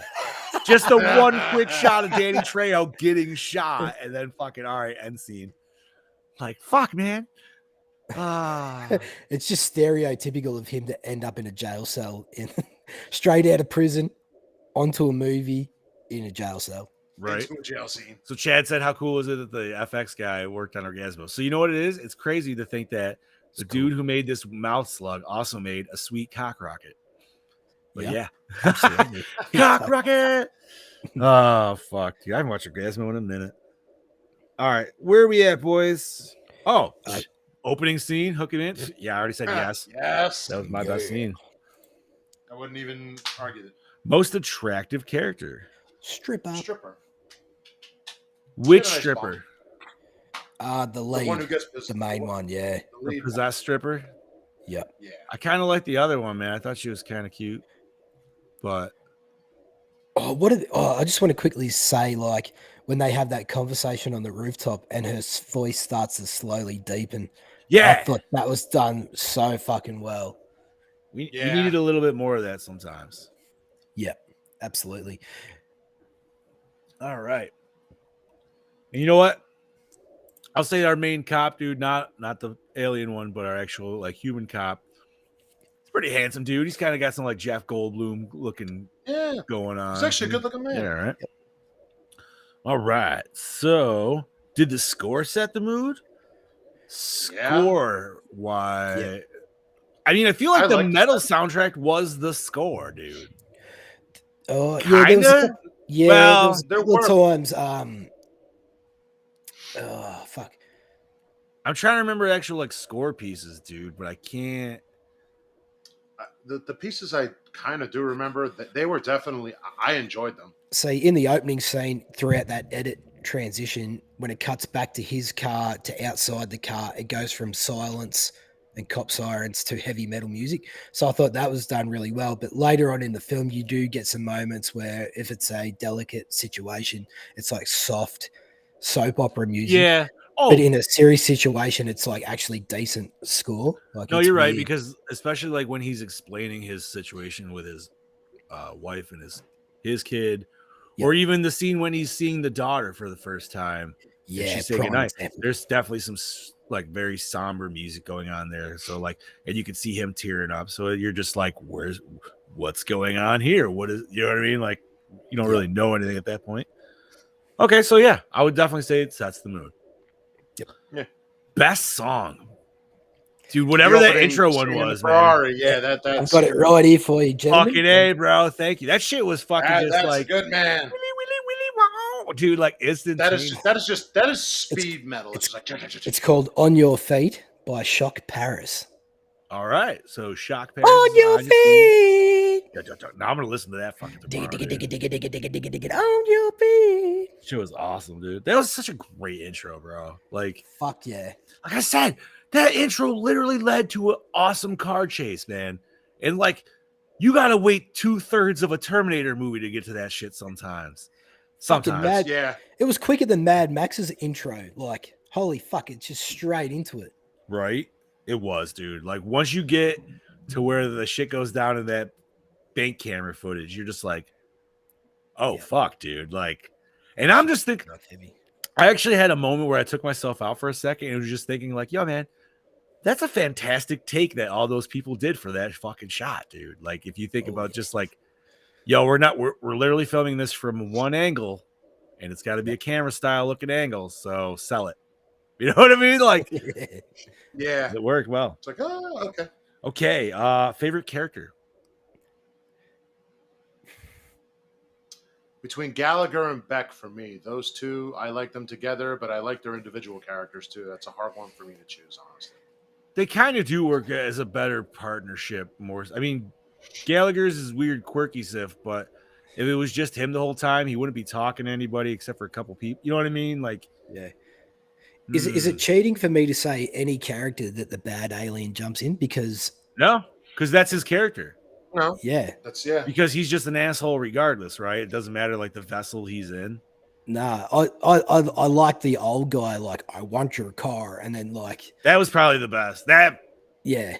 Just the one quick shot of Danny Trejo getting shot, and then fucking, all right, end scene. Like, fuck, man. It's just stereotypical of him to end up in a jail cell, straight out of prison, onto a movie, in a jail cell. Right. Into a jail scene. So Chad said, how cool is it that the FX guy worked on Orgasmo? So you know what it is? It's crazy to think that the dude who made this mouth slug also made a sweet cock rocket. But yeah. Absolutely. Cock rocket. Oh, fuck. Dude, I haven't watched Orgasmo in a minute. All right. Where are we at, boys? Oh, opening scene, hooking in. Yeah, I already said yes. Yes. That was my best scene. I wouldn't even argue that. Most attractive character. Stripper. Which stripper? The lead. The one who gets the main one, yeah. The possessed stripper? Yep. Yeah. I kind of like the other one, man. I thought she was kind of cute. But I just want to quickly say, like, when they have that conversation on the rooftop and her voice starts to slowly deepen. Yeah. I thought that was done so fucking well. We needed a little bit more of that sometimes. Yep, absolutely. All right. And you know what? I'll say our main cop, dude, not the alien one, but our actual like human cop. He's pretty handsome, dude. He's kind of got some like Jeff Goldblum looking going on. He's actually a good looking man. Yeah, right. Yep. All right. So did the score set the mood? Score why? Yeah. I mean, I feel like the metal soundtrack was the score, dude. Oh, yeah. Kinda? There were times. Oh, fuck. I'm trying to remember actual like score pieces, dude, but I can't. The pieces I kind of do remember that they were definitely. I enjoyed them. See, in the opening scene, throughout that edit transition, when it cuts back to his car to outside the car, it goes from silence and cop sirens to heavy metal music. So I thought that was done really well. But later on in the film, you do get some moments where if it's a delicate situation, it's like soft soap opera music. Yeah. Oh. But in a serious situation, it's like actually decent score. Like, no, you're right, because especially like when he's explaining his situation with his wife and his kid, or even the scene when he's seeing the daughter for the first time. Yeah, she's saying goodnight. There's definitely some like very somber music going on there. So like, and you can see him tearing up. So you're just like, what's going on here? What is, you know what I mean? Like, you don't really know anything at that point. Okay, so yeah, I would definitely say it sets the mood. Yep. Yeah. Best song, dude. Whatever that intro one was, Ferrari, man. Yeah, that's. I've got it right here for you, gentlemen. Fucking A, bro. Thank you. That shit was fucking just like good, man. Dude, like instant. That is speed metal. It's called "On Your Feet" by Shock Paris. All right, so Shock Paris. On your feet. Now I'm gonna listen to that fucking tomorrow. On your feet. Shit was awesome, dude. That was such a great intro, bro. Like Fuck yeah. Like I said, that intro literally led to an awesome car chase, man. And like, you gotta wait 2/3 of a Terminator movie to get to that shit sometimes. Fucking Mad. Yeah. It was quicker than Mad Max's intro. Like, holy fuck, it's just straight into it. Right? It was, dude. Like, once you get to where the shit goes down in that bank camera footage, you're just like, oh, fuck, dude. Like, and I'm just thinking, I actually had a moment where I took myself out for a second and was just thinking, like, yo, man, that's a fantastic take that all those people did for that fucking shot, dude. Like, if you think about just like, yo, we're literally filming this from one angle and it's got to be a camera style looking angle. So sell it. You know what I mean? Like, yeah, it worked well. It's like, oh, okay. Okay. Favorite character? Between Gallagher and Beck, for me, those two, I like them together, but I like their individual characters too. That's a hard one for me to choose, honestly. They kind of do work as a better partnership. More, I mean, Gallagher's is weird, quirky stuff, but if it was just him the whole time, he wouldn't be talking to anybody except for a couple people. You know what I mean? Like, yeah. Is it cheating for me to say any character that the bad alien jumps in? Because that's his character. No, yeah, because he's just an asshole regardless, right? It doesn't matter like the vessel he's in. Nah, I like the old guy. Like, I want your car, and then like that was probably the best. Yeah.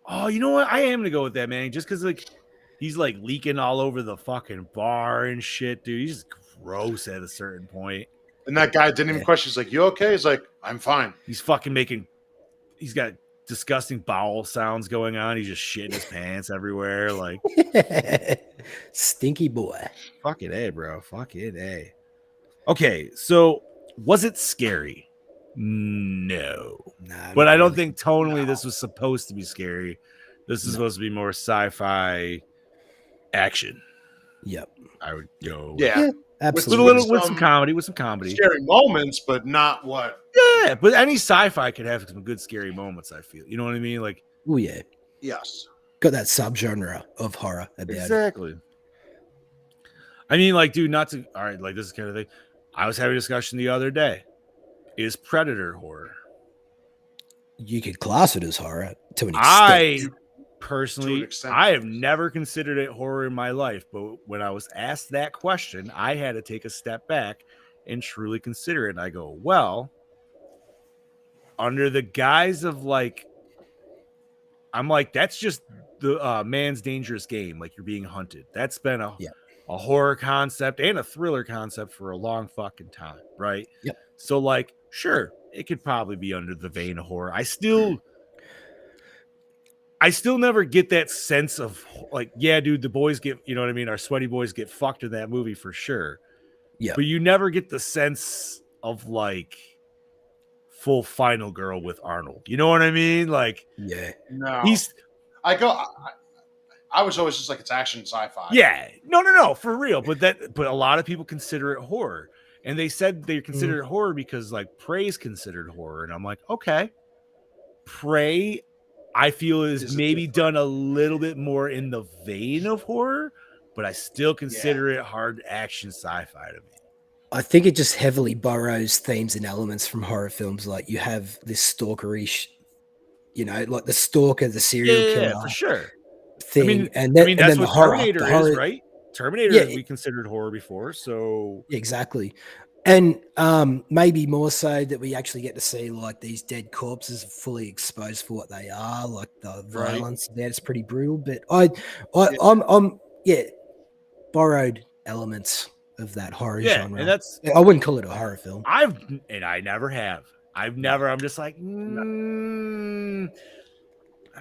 Oh, you know what? I am gonna go with that, man. Just because like he's like leaking all over the fucking bar and shit, dude. He's just gross at a certain point. And that guy didn't even question. He's like, "You okay?" He's like, "I'm fine." He's fucking making. He's got disgusting bowel sounds going on. He's just shitting his pants everywhere. Like, stinky boy. Fucking A, bro. Fucking A. Okay, so was it scary? No. But I don't think tonally this was supposed to be scary. This is supposed to be more sci-fi action. Yep. I would go. Yeah, absolutely. With some comedy. Scary moments, but not what. Yeah, but any sci-fi could have some good scary moments, I feel. You know what I mean? Like, oh yeah. Yes. Got that subgenre of horror about exactly. I mean, like, dude, not to all right, like this is kind of thing. I was having a discussion the other day. Is Predator horror? You could class it as horror to an extent. I personally, I have never considered it horror in my life, but when I was asked that question, I had to take a step back and truly consider it. And I go, well, under the guise of like, I'm like, that's just the man's dangerous game. Like, you're being hunted. That's been a horror concept and a thriller concept for a long fucking time, right? Yep. So like, sure, it could probably be under the vein of horror. I still never get that sense of like, yeah, dude, the boys get, you know what I mean? Our sweaty boys get fucked in that movie for sure. Yeah. But you never get the sense of like full final girl with Arnold. You know what I mean? Like, yeah. No. I was always just like, it's action sci-fi. Yeah. No, for real. But a lot of people consider it horror. And they said they consider it horror because like Prey's considered horror. And I'm like, okay. Prey, I feel is maybe done a little bit more in the vein of horror, but I still consider it hard action sci-fi to me. I think it just heavily borrows themes and elements from horror films. Like, you have this stalkerish, you know, like the stalker, the serial killer. Yeah, for sure. Thing. I mean, that's what Terminator is, right? Terminator we considered horror before, so exactly. And maybe more so that we actually get to see like these dead corpses fully exposed for what they are. Like the violence there is pretty brutal. But I'm borrowed elements of that horror genre. And that's I wouldn't call it a horror film. I never have. I'm just like, I'm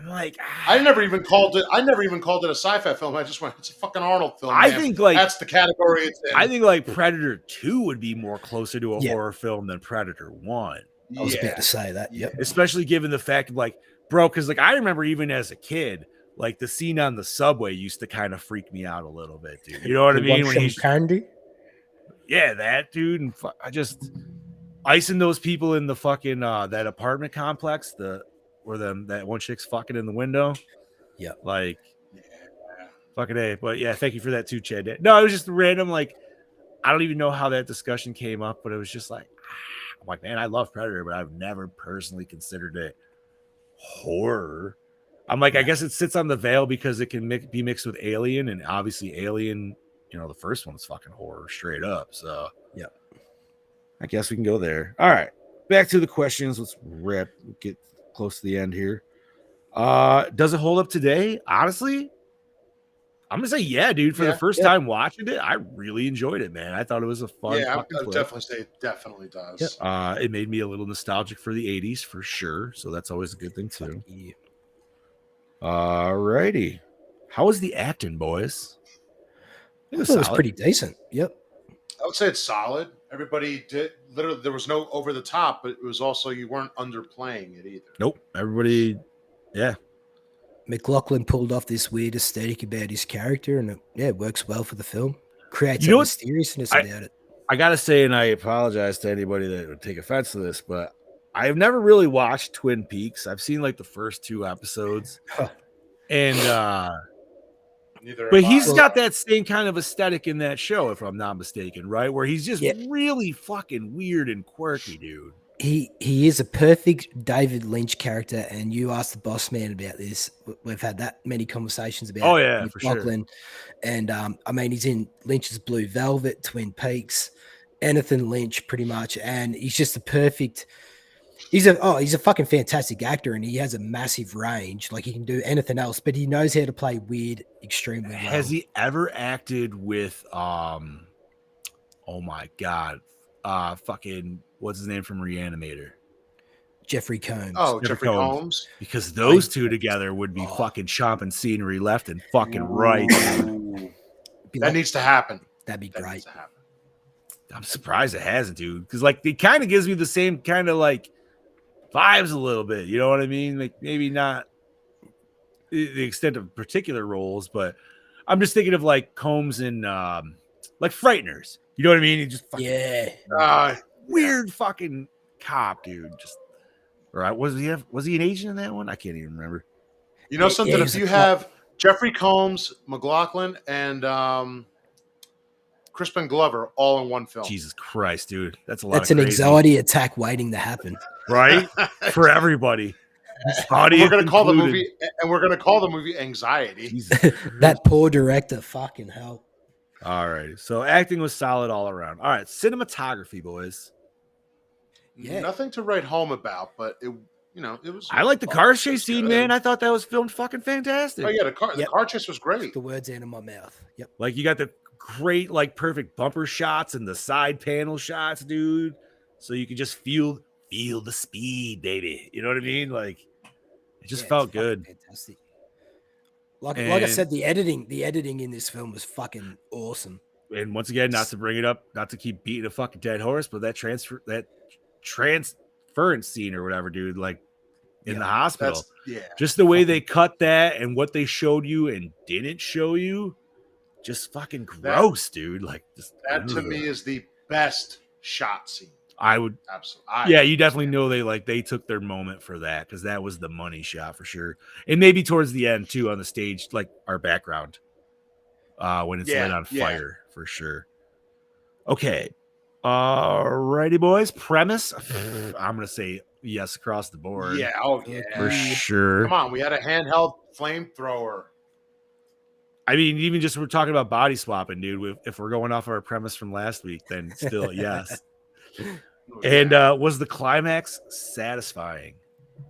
like, I never even called it a sci-fi film. I just went, it's a fucking Arnold film. I think like that's the category it's in. I think like Predator 2 would be more closer to a horror film than Predator 1. I was about to say that. Yep. Especially given the fact of like, bro, because like I remember even as a kid, like the scene on the subway used to kind of freak me out a little bit, dude. You know what I mean? When he's candy. Yeah, that dude, and I just icing those people in the fucking that apartment complex, where that one chick's fucking in the window. Yeah. Like, fucking A. But yeah, thank you for that too, Chad. No, it was just random. Like, I don't even know how that discussion came up, but it was just like, I'm like, man, I love Predator, but I've never personally considered it horror. I'm like, I guess it sits on the veil because it can be mixed with Alien, and obviously Alien, the first one is fucking horror straight up. So yeah, I guess we can go there. All right, back to the questions. Let's get close to the end here. Does it hold up today? Honestly, I'm gonna say yeah, dude. For the first time watching it, I really enjoyed it, man. I thought it was a fun. Yeah, I would definitely say it definitely does. It made me a little nostalgic for the '80s for sure, so that's always a good thing too. All righty, how was the acting, boys? I thought it was pretty decent. Yep, I would say it's solid. Everybody did literally. There was no over the top, but it was also you weren't underplaying it either. Nope, everybody, yeah. McLaughlin pulled off this weird aesthetic about his character, and it works well for the film. Creates a mysteriousness about it. I gotta say, and I apologize to anybody that would take offense to this, but I've never really watched Twin Peaks. I've seen like the first 2 episodes, and but he's got that same kind of aesthetic in that show, if I'm not mistaken, right? Where he's just really fucking weird and quirky, dude. He is a perfect David Lynch character, and you asked the boss man about this. We've had that many conversations about for sure. And I mean, he's in Lynch's Blue Velvet, Twin Peaks, anything Lynch pretty much, and he's just a perfect. He's a fucking fantastic actor, and he has a massive range. Like, he can do anything else, but he knows how to play weird extremely well. Has he ever acted with oh my god, fucking what's his name from Reanimator? Jeffrey Combs. Oh, Jeffrey Combs. Because those two together would be fucking chomping scenery left and fucking right. That needs to happen. That'd be great. I'm surprised it hasn't, dude. Because like it kind of gives me the same kind of like vibes a little bit. You know what I mean? Like maybe not the extent of particular roles, but I'm just thinking of like Combs and like Frighteners. You know what I mean? He just fucking, weird fucking cop, dude. Just right. Was he an agent in that one? I can't even remember. You know something? If you have Jeffrey Combs, McLaughlin, and Crispin Glover all in one film. Jesus Christ, dude. That's a lot. That's an anxiety attack waiting to happen. Right? For everybody. We're going to call the movie, and we're going to call the movie Anxiety. That poor director, fucking hell. All right. So acting was solid all around. All right. Cinematography, boys. Yeah. Nothing to write home about, but it was. I like the car chase scene, man. I thought that was filmed fucking fantastic. Oh yeah, the car chase was great. The words out of my mouth. Yep. Like you got the great, like perfect bumper shots and the side panel shots, dude. So you could just feel the speed, baby. You know what I mean? Like it just felt good. Fantastic. Like I said, the editing in this film was fucking awesome. And once again, not to bring it up, not to keep beating a fucking dead horse, but that transference scene or whatever, dude, like in the hospital. Just the way they cut that and what they showed you and didn't show you, just fucking gross, dude. Like that to me is the best shot scene. I would absolutely. You definitely know they took their moment for that because that was the money shot for sure. And maybe towards the end too on the stage, like our background when it's lit on fire for sure. Okay. Alrighty, boys. Premise. I'm gonna say yes across the board. Yeah, for sure. Come on, we had a handheld flamethrower. I mean, even just we're talking about body swapping, dude. If we're going off our premise from last week, then still yes. And was the climax satisfying?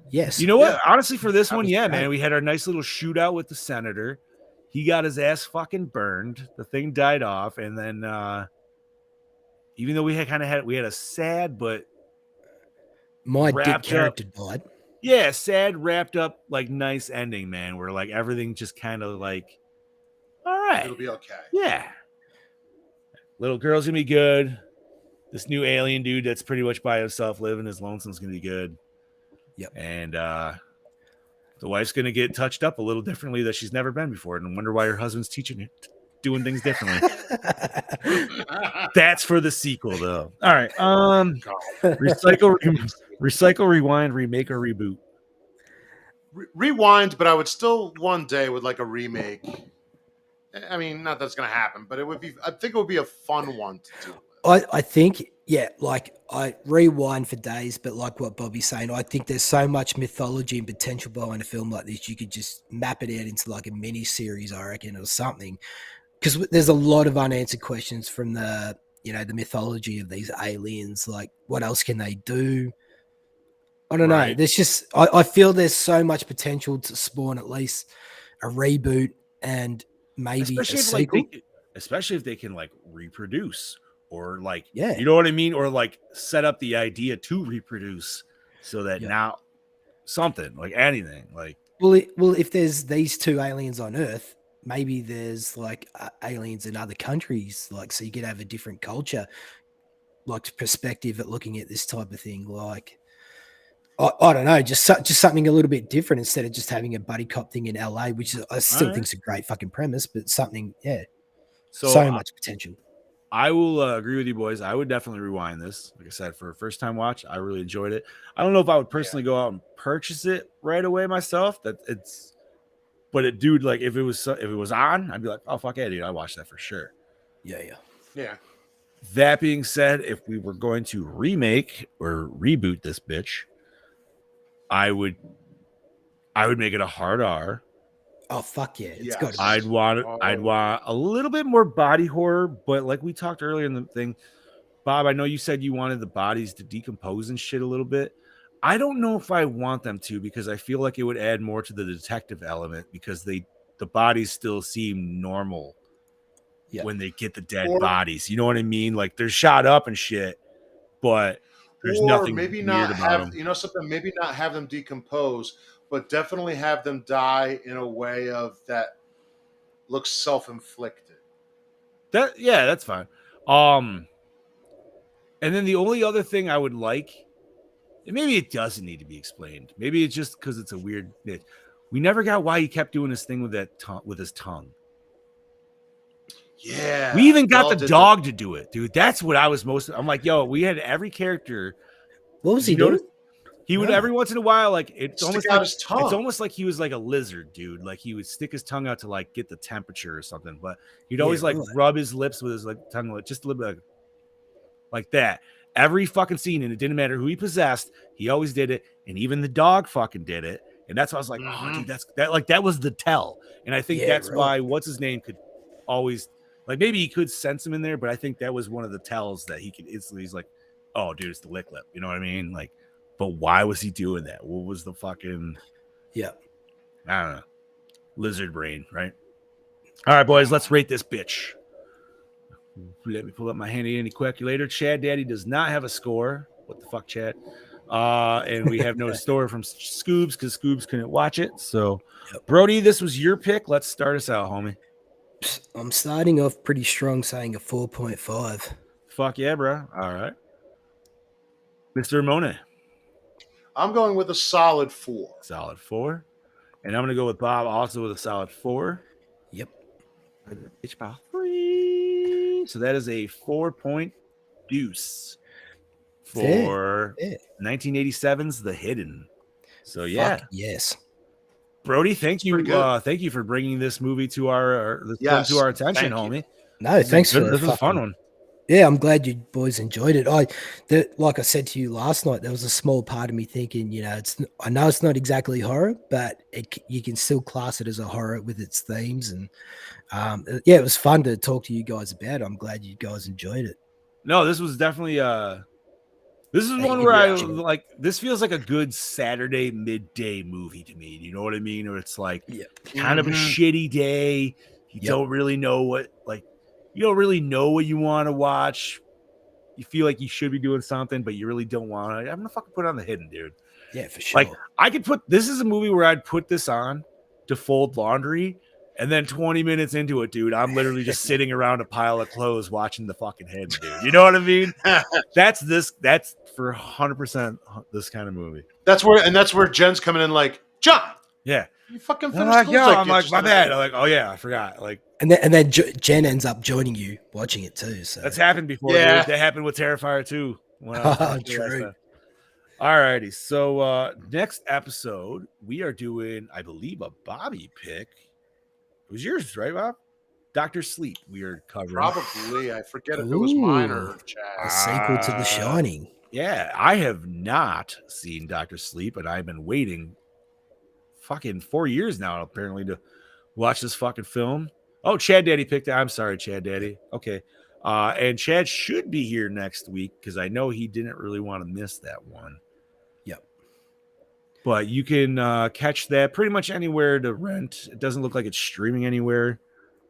Yes. You know what? Honestly, for this one, man, we had our nice little shootout with the senator. He got his ass fucking burned. The thing died off, and then even though we had a sad but my dick character died. Yeah, sad wrapped up like nice ending, man. Where like everything just kind of like, all right, it'll be okay. Yeah, little girl's gonna be good. This new alien dude that's pretty much by himself, living his lonesome's gonna be good. Yep. And the wife's gonna get touched up a little differently that she's never been before, and wonder why her husband's teaching her doing things differently. That's for the sequel, though. All right. Recycle, rewind, remake, or reboot. Rewind, but I would still one day would like a remake. I mean, not that's going to happen, but it would be. I think it would be a fun one to deal with. I think, yeah, like I rewind for days, but like what Bobby's saying, I think there's so much mythology and potential behind a film like this. You could just map it out into like a mini series, I reckon, or something. Because there's a lot of unanswered questions from the mythology of these aliens. Like, what else can they do? I don't know. There's just I feel there's so much potential to spawn at least a reboot and maybe especially a if, sequel. especially if they can like reproduce or like, Yeah. you know what I mean? Or like set up the idea to reproduce so that now something like anything like. Well, if there's these two aliens on Earth, maybe there's like aliens in other countries, like so you could have a different culture, like perspective at looking at this type of thing. Like I don't know, just something a little bit different instead of just having a buddy cop thing in LA, which I still think is a great fucking premise, but something, so much potential. I will agree with you boys. I would definitely rewind this. Like I said, for a first time watch, I really enjoyed it. I don't know if I would personally go out and purchase it right away myself. But dude, like if it was on, I'd be like, oh fuck yeah, dude, I watched that for sure. Yeah. That being said, if we were going to remake or reboot this bitch, I would make it a hard R. Oh fuck yeah! It's got. I'd want a little bit more body horror, but like we talked earlier in the thing, Bob, I know you said you wanted the bodies to decompose and shit a little bit. I don't know if I want them to because I feel like it would add more to the detective element because the bodies still seem normal when they get the dead bodies. You know what I mean? Like they're shot up and shit, but there's nothing maybe weird not about them. You know something? Maybe not have them decompose, but definitely have them die in a way of that looks self-inflicted. That's fine. And then the only other thing I would like, and maybe it doesn't need to be explained. Maybe it's just because it's a weird bit. We never got why he kept doing this thing with with his tongue. Yeah. We even got the dog to do it, dude. That's what I was most. I'm like, yo, we had every character. What was he doing? He would every once in a while, like it's almost like his tongue. It's almost like he was like a lizard, dude. Like he would stick his tongue out to like get the temperature or something. But he'd always like rub his lips with his like tongue, like just a little bit like that. Every fucking scene, and it didn't matter who he possessed, he always did it, and even the dog fucking did it. And that's why I was like, oh, dude, that was the tell. And I think that's why what's his name could always like maybe he could sense him in there, but I think that was one of the tells that he could instantly. He's like, oh, dude, it's the lick lip. You know what I mean? Like. But why was he doing that? What was the fucking... I don't know. Lizard brain, right? All right, boys, let's rate this bitch. Let me pull up my handy-dandy calculator. Chad Daddy does not have a score. What the fuck, Chad? And we have no score from Scoobs because Scoobs couldn't watch it. So, Brody, this was your pick. Let's start us out, homie. I'm starting off pretty strong saying a 4.5. Fuck yeah, bro. All right. Mr. Ramone. I'm going with a solid 4. Solid 4. And I'm going to go with Bob also with a solid 4. Yep. It's about 3. So that is a 4-point deuce for 1987's The Hidden. So yeah. Fuck yes. Brody, thank you. Thank you for bringing this movie to our attention, homie. No, thanks for this was a fun one. Yeah, I'm glad you boys enjoyed it. Like I said to you last night, there was a small part of me thinking, I know it's not exactly horror, but you can still class it as a horror with its themes. And it was fun to talk to you guys about it. I'm glad you guys enjoyed it. No, this was definitely this is one where I like. This feels like a good Saturday midday movie to me. You know what I mean? Or it's like kind of a shitty day. You don't really know what you don't really know what you want to watch. You feel like you should be doing something, but you really don't want to. I'm gonna fucking put on The Hidden, dude. Yeah, for sure. Like I could put this is a movie where I'd put this on to fold laundry, and then 20 minutes into it, dude, I'm literally just sitting around a pile of clothes watching The fucking Hidden, dude. You know what I mean? That's for 100% this kind of movie. That's where Jen's coming in like, John. Yeah. You fucking finished. I'm like, my bad. I'm like, oh yeah, I forgot. Like, and then Jen ends up joining you watching it too. So that's happened before. Yeah, that happened with Terrifier 2. True. All righty. So next episode we are doing, I believe, a Bobby pick. It was yours, right, Bob? Dr. Sleep we are covering. Probably. I forget if it was mine or Chad. A sequel to The Shining. Yeah, I have not seen Dr. Sleep, and I've been waiting fucking 4 years now, apparently, to watch this fucking film. Oh, Chad Daddy picked it. I'm sorry, Chad Daddy. Okay. And Chad should be here next week because I know he didn't really want to miss that one. Yep. But you can catch that pretty much anywhere to rent. It doesn't look like it's streaming anywhere.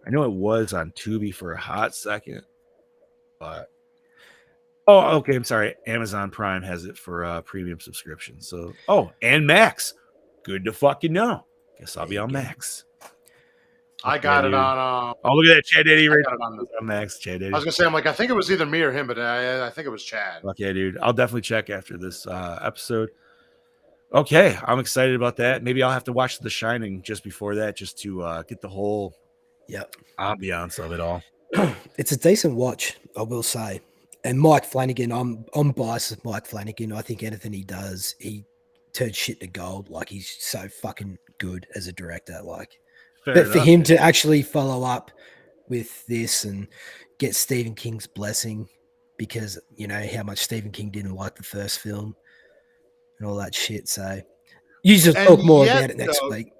I know it was on Tubi for a hot second. But oh, okay. I'm sorry. Amazon Prime has it for premium subscription. So, and Max. Good to fucking know. Guess I'll be on Max. I got it on. Oh, look at that, Chad Daddy. I got it on Max, Chad Daddy. I was gonna say, I'm like, I think it was either me or him, but I think it was Chad. Fuck yeah, dude. I'll definitely check after this episode. Okay, I'm excited about that. Maybe I'll have to watch The Shining just before that, just to get the whole ambiance of it all. It's a decent watch, I will say. And Mike Flanagan, I'm biased with Mike Flanagan. I think anything he does, he turns shit to gold. Like, he's so fucking good as a director. Like, but for him to actually follow up with this and get Stephen King's blessing, because you know how much Stephen King didn't like the first film and all that shit. So you just talk more about it next week.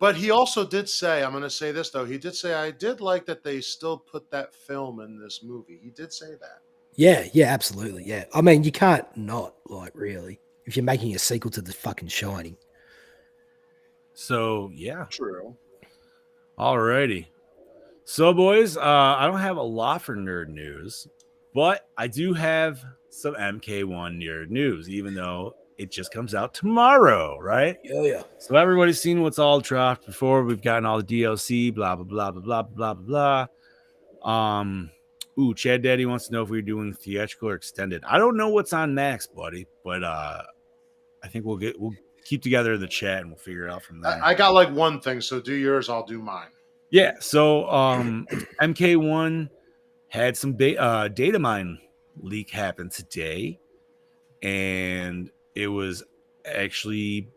But he also did say, I'm going to say this though, he did say, I did like that they still put that film in this movie. He did say that. Yeah, absolutely. Yeah. I mean, you can't not, like, really, if you're making a sequel to The fucking Shining. So, yeah. True. Alrighty. So, boys, I don't have a lot for nerd news, but I do have some MK1 nerd news, even though it just comes out tomorrow, right? Yeah. So everybody's seen what's all dropped before. We've gotten all the DLC, blah, blah, blah, blah, blah, blah, blah. Chad Daddy wants to know if we're doing theatrical or extended. I don't know what's on Max, buddy, but I think we'll keep together the chat and we'll figure it out from there. I got like one thing, so do yours, I'll do mine. Yeah, so MK1 had some data mine leak happen today, and it was actually,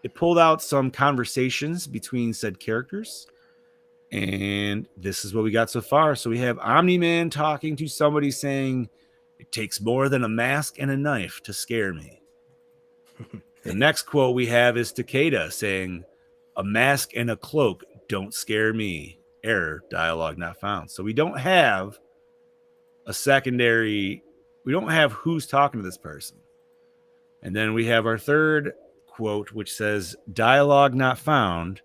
it pulled out some conversations between said characters, and this is what we got so far. So we have Omni-Man talking to somebody saying, "It takes more than a mask and a knife to scare me." The next quote we have is Takeda saying, "A mask and a cloak don't scare me. Error, dialogue not found." So we don't have a secondary, we don't have who's talking to this person. And then we have our third quote, which says, "Dialogue not found.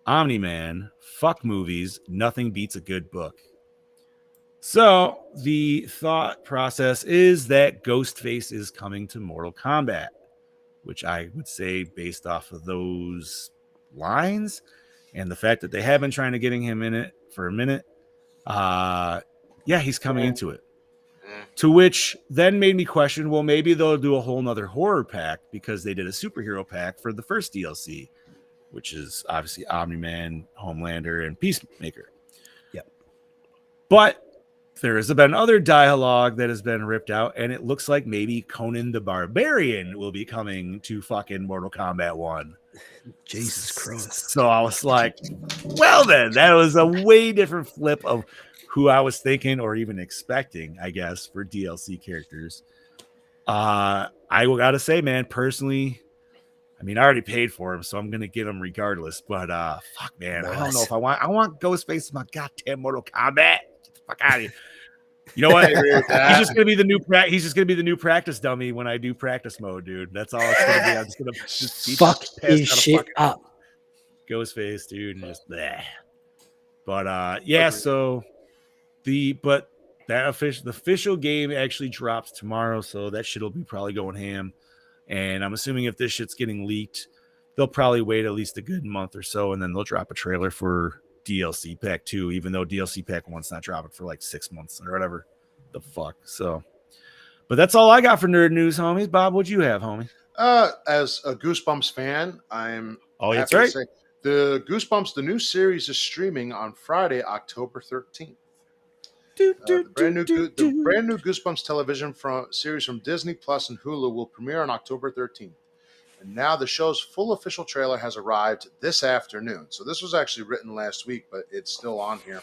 Omni-Man, fuck movies. Nothing beats a good book." So the thought process is that Ghostface is coming to Mortal Kombat, which I would say, based off of those lines and the fact that they have been trying to getting him in it for a minute, he's coming into it. To which then made me question, well, maybe they'll do a whole nother horror pack, because they did a superhero pack for the first DLC, which is obviously Omni-Man, Homelander, and Peacemaker. Yep. But there has been other dialogue that has been ripped out, and it looks like maybe Conan the Barbarian will be coming to fucking Mortal Kombat 1. Jesus Christ. So I was like, well then, that was a way different flip of who I was thinking or even expecting, I guess, for DLC characters. I gotta say, man, personally, I mean, I already paid for him, so I'm gonna get him regardless. But fuck, man, nice. I don't know if I want Ghostface in my goddamn Mortal Kombat. Get the fuck out of here. You know what? He's just gonna be the new practice dummy when I do practice mode, dude. That's all it's gonna be. I'm just gonna fuck his shit up. Ghostface, dude, and just bleh. But so the official game actually drops tomorrow, so that shit'll be probably going ham. And I'm assuming if this shit's getting leaked, they'll probably wait at least a good month or so, and then they'll drop a trailer for DLC Pack 2, even though DLC Pack 1's not dropping for like 6 months or whatever the fuck. So, but that's all I got for nerd news, homies. Bob, what'd you have, homie? As a Goosebumps fan, I'm that's right. Say the Goosebumps, the new series is streaming on Friday, October 13th. The brand new Goosebumps television series from Disney Plus and Hulu will premiere on October 13th. And now the show's full official trailer has arrived this afternoon. So this was actually written last week, but it's still on here.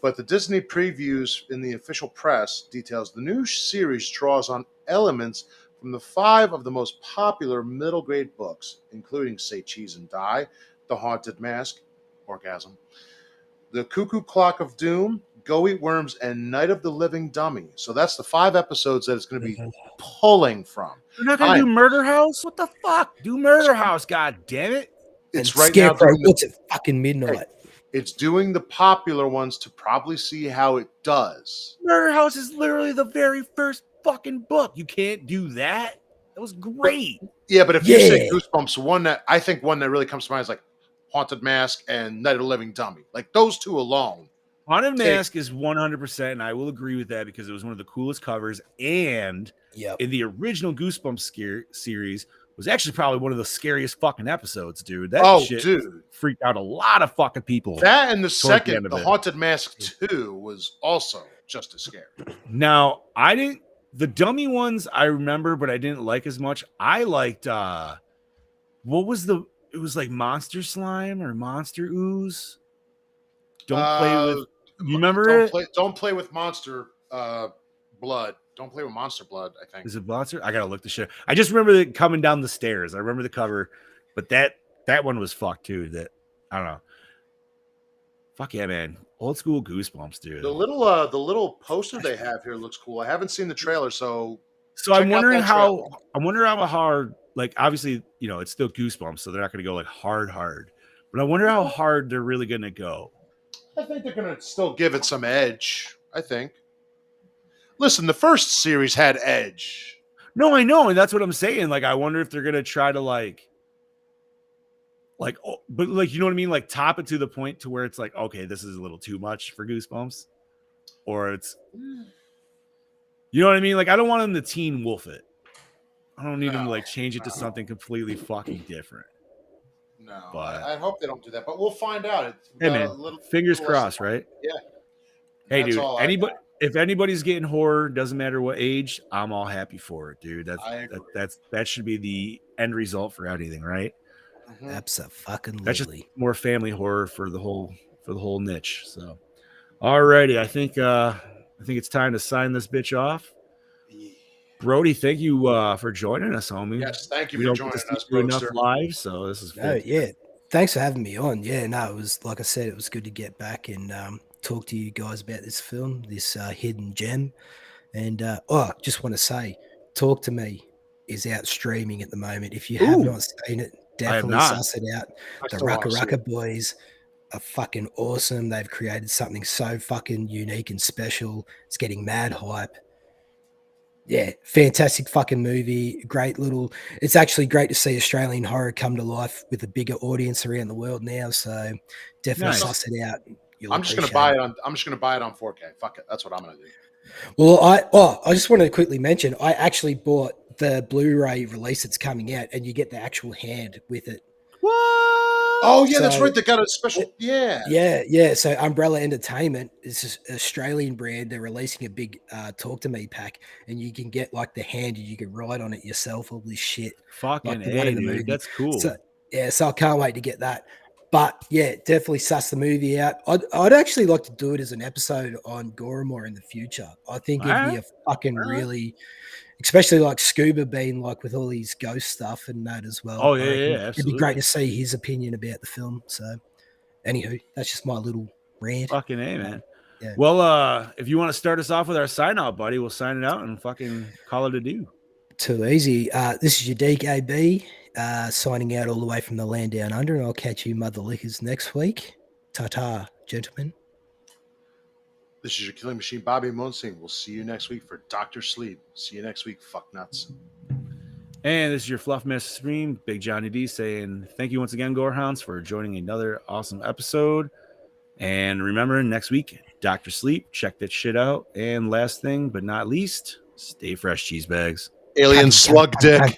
But the Disney previews in the official press details the new series draws on elements from the 5 of the most popular middle grade books, including Say Cheese and Die, The Haunted Mask, Orgasm, The Cuckoo Clock of Doom, Go Eat Worms, and Night of the Living Dummy. So that's the 5 episodes that it's going to be pulling from. You're not going to do Murder House? What the fuck? Do Murder House, god damn it. It's and right now Scarecrow, doing what's at fucking midnight? it's doing the popular ones to probably see how it does. Murder House is literally the very first fucking book. You can't do that. That was great. Yeah, but if you say Goosebumps, one that really comes to mind is like Haunted Mask and Night of the Living Dummy. Like those two alone. Haunted Mask is 100%, and I will agree with that because it was one of the coolest covers. And in the original Goosebumps series, was actually probably one of the scariest fucking episodes, dude. That shit freaked out a lot of fucking people. That and the second, the Haunted Mask 2 was also just as scary. Now, the dummy ones I remember, but I didn't like as much. I liked, it was like Monster Slime or Monster Ooze. Don't play with, you remember Don't play with Monster Blood. Don't play with Monster Blood, I think. Is it Monster? I gotta look the shit. I just remember it coming down the stairs. I remember the cover, but that one was fucked too. That I don't know. Fuck yeah, man! Old school Goosebumps, dude. The little poster they have here looks cool. I haven't seen the trailer, so I'm wondering how hard. Like obviously, it's still Goosebumps, so they're not gonna go like hard, but I wonder how hard they're really gonna go. I think they're gonna still give it some edge. I think. Listen, the first series had edge. No, I know, and that's what I'm saying. Like, I wonder if they're gonna try to but you know what I mean? Like, top it to the point to where it's like, okay, this is a little too much for Goosebumps, or it's, you know what I mean? Like, I don't want them to Teen Wolf it. I don't need them to change it to something completely fucking different. No, but I hope they don't do that. But we'll find out. Hey man, fingers crossed, right? Yeah. Hey, dude. If anybody's getting horror, doesn't matter what age, I'm all happy for it, dude. That should be the end result for anything, right? Mm-hmm. Absolutely. That's just more family horror for the whole niche. So, alrighty, I think it's time to sign this bitch off. Brody, thank you for joining us, homie. Yes, thank you for joining us, enough live, so this is yeah. Thanks for having me on. Yeah, no, it was like I said, it was good to get back and talk to you guys about this film, this hidden gem. And just want to say, Talk to Me is out streaming at the moment. If you have not seen it, definitely suss it out. The Rucka Rucka Boys are fucking awesome. They've created something so fucking unique and special. It's getting mad hype. Yeah, fantastic fucking movie. It's actually great to see Australian horror come to life with a bigger audience around the world now. So definitely suss it out. I'm just gonna buy it on 4K. Fuck it. That's what I'm gonna do. Well, I just wanted to quickly mention I actually bought the Blu-ray release that's coming out, and you get the actual hand with it. What? Oh yeah, that's right. They got a special. Yeah. So Umbrella Entertainment is an Australian brand. They're releasing a big Talk to Me pack, and you can get like the hand, and you can write on it yourself. All this shit. Fucking dude, that's cool. So I can't wait to get that. But yeah, definitely suss the movie out. I'd actually like to do it as an episode on Gore more in the future. I think it'd be a fucking really, especially like Scuba being like with all these ghost stuff and that as well. Oh yeah, absolutely. It'd be great to see his opinion about the film. So, anywho, that's just my little rant. Fucking A, man. Yeah. Well, if you want to start us off with our sign out, buddy, we'll sign it out and fucking call it a do. Too easy. This is your DKB. Signing out all the way from the land down under, and I'll catch you mother lickers next week. Ta-ta, gentlemen. This is your killing machine, Bobby Monsing. We'll see you next week for Dr. Sleep. See you next week, fuck nuts. And this is your Fluff Mess Stream, Big Johnny D, saying thank you once again, Gorehounds, for joining another awesome episode. And remember, next week, Dr. Sleep. Check that shit out. And last thing, but not least, stay fresh, cheese bags. Alien slug dick.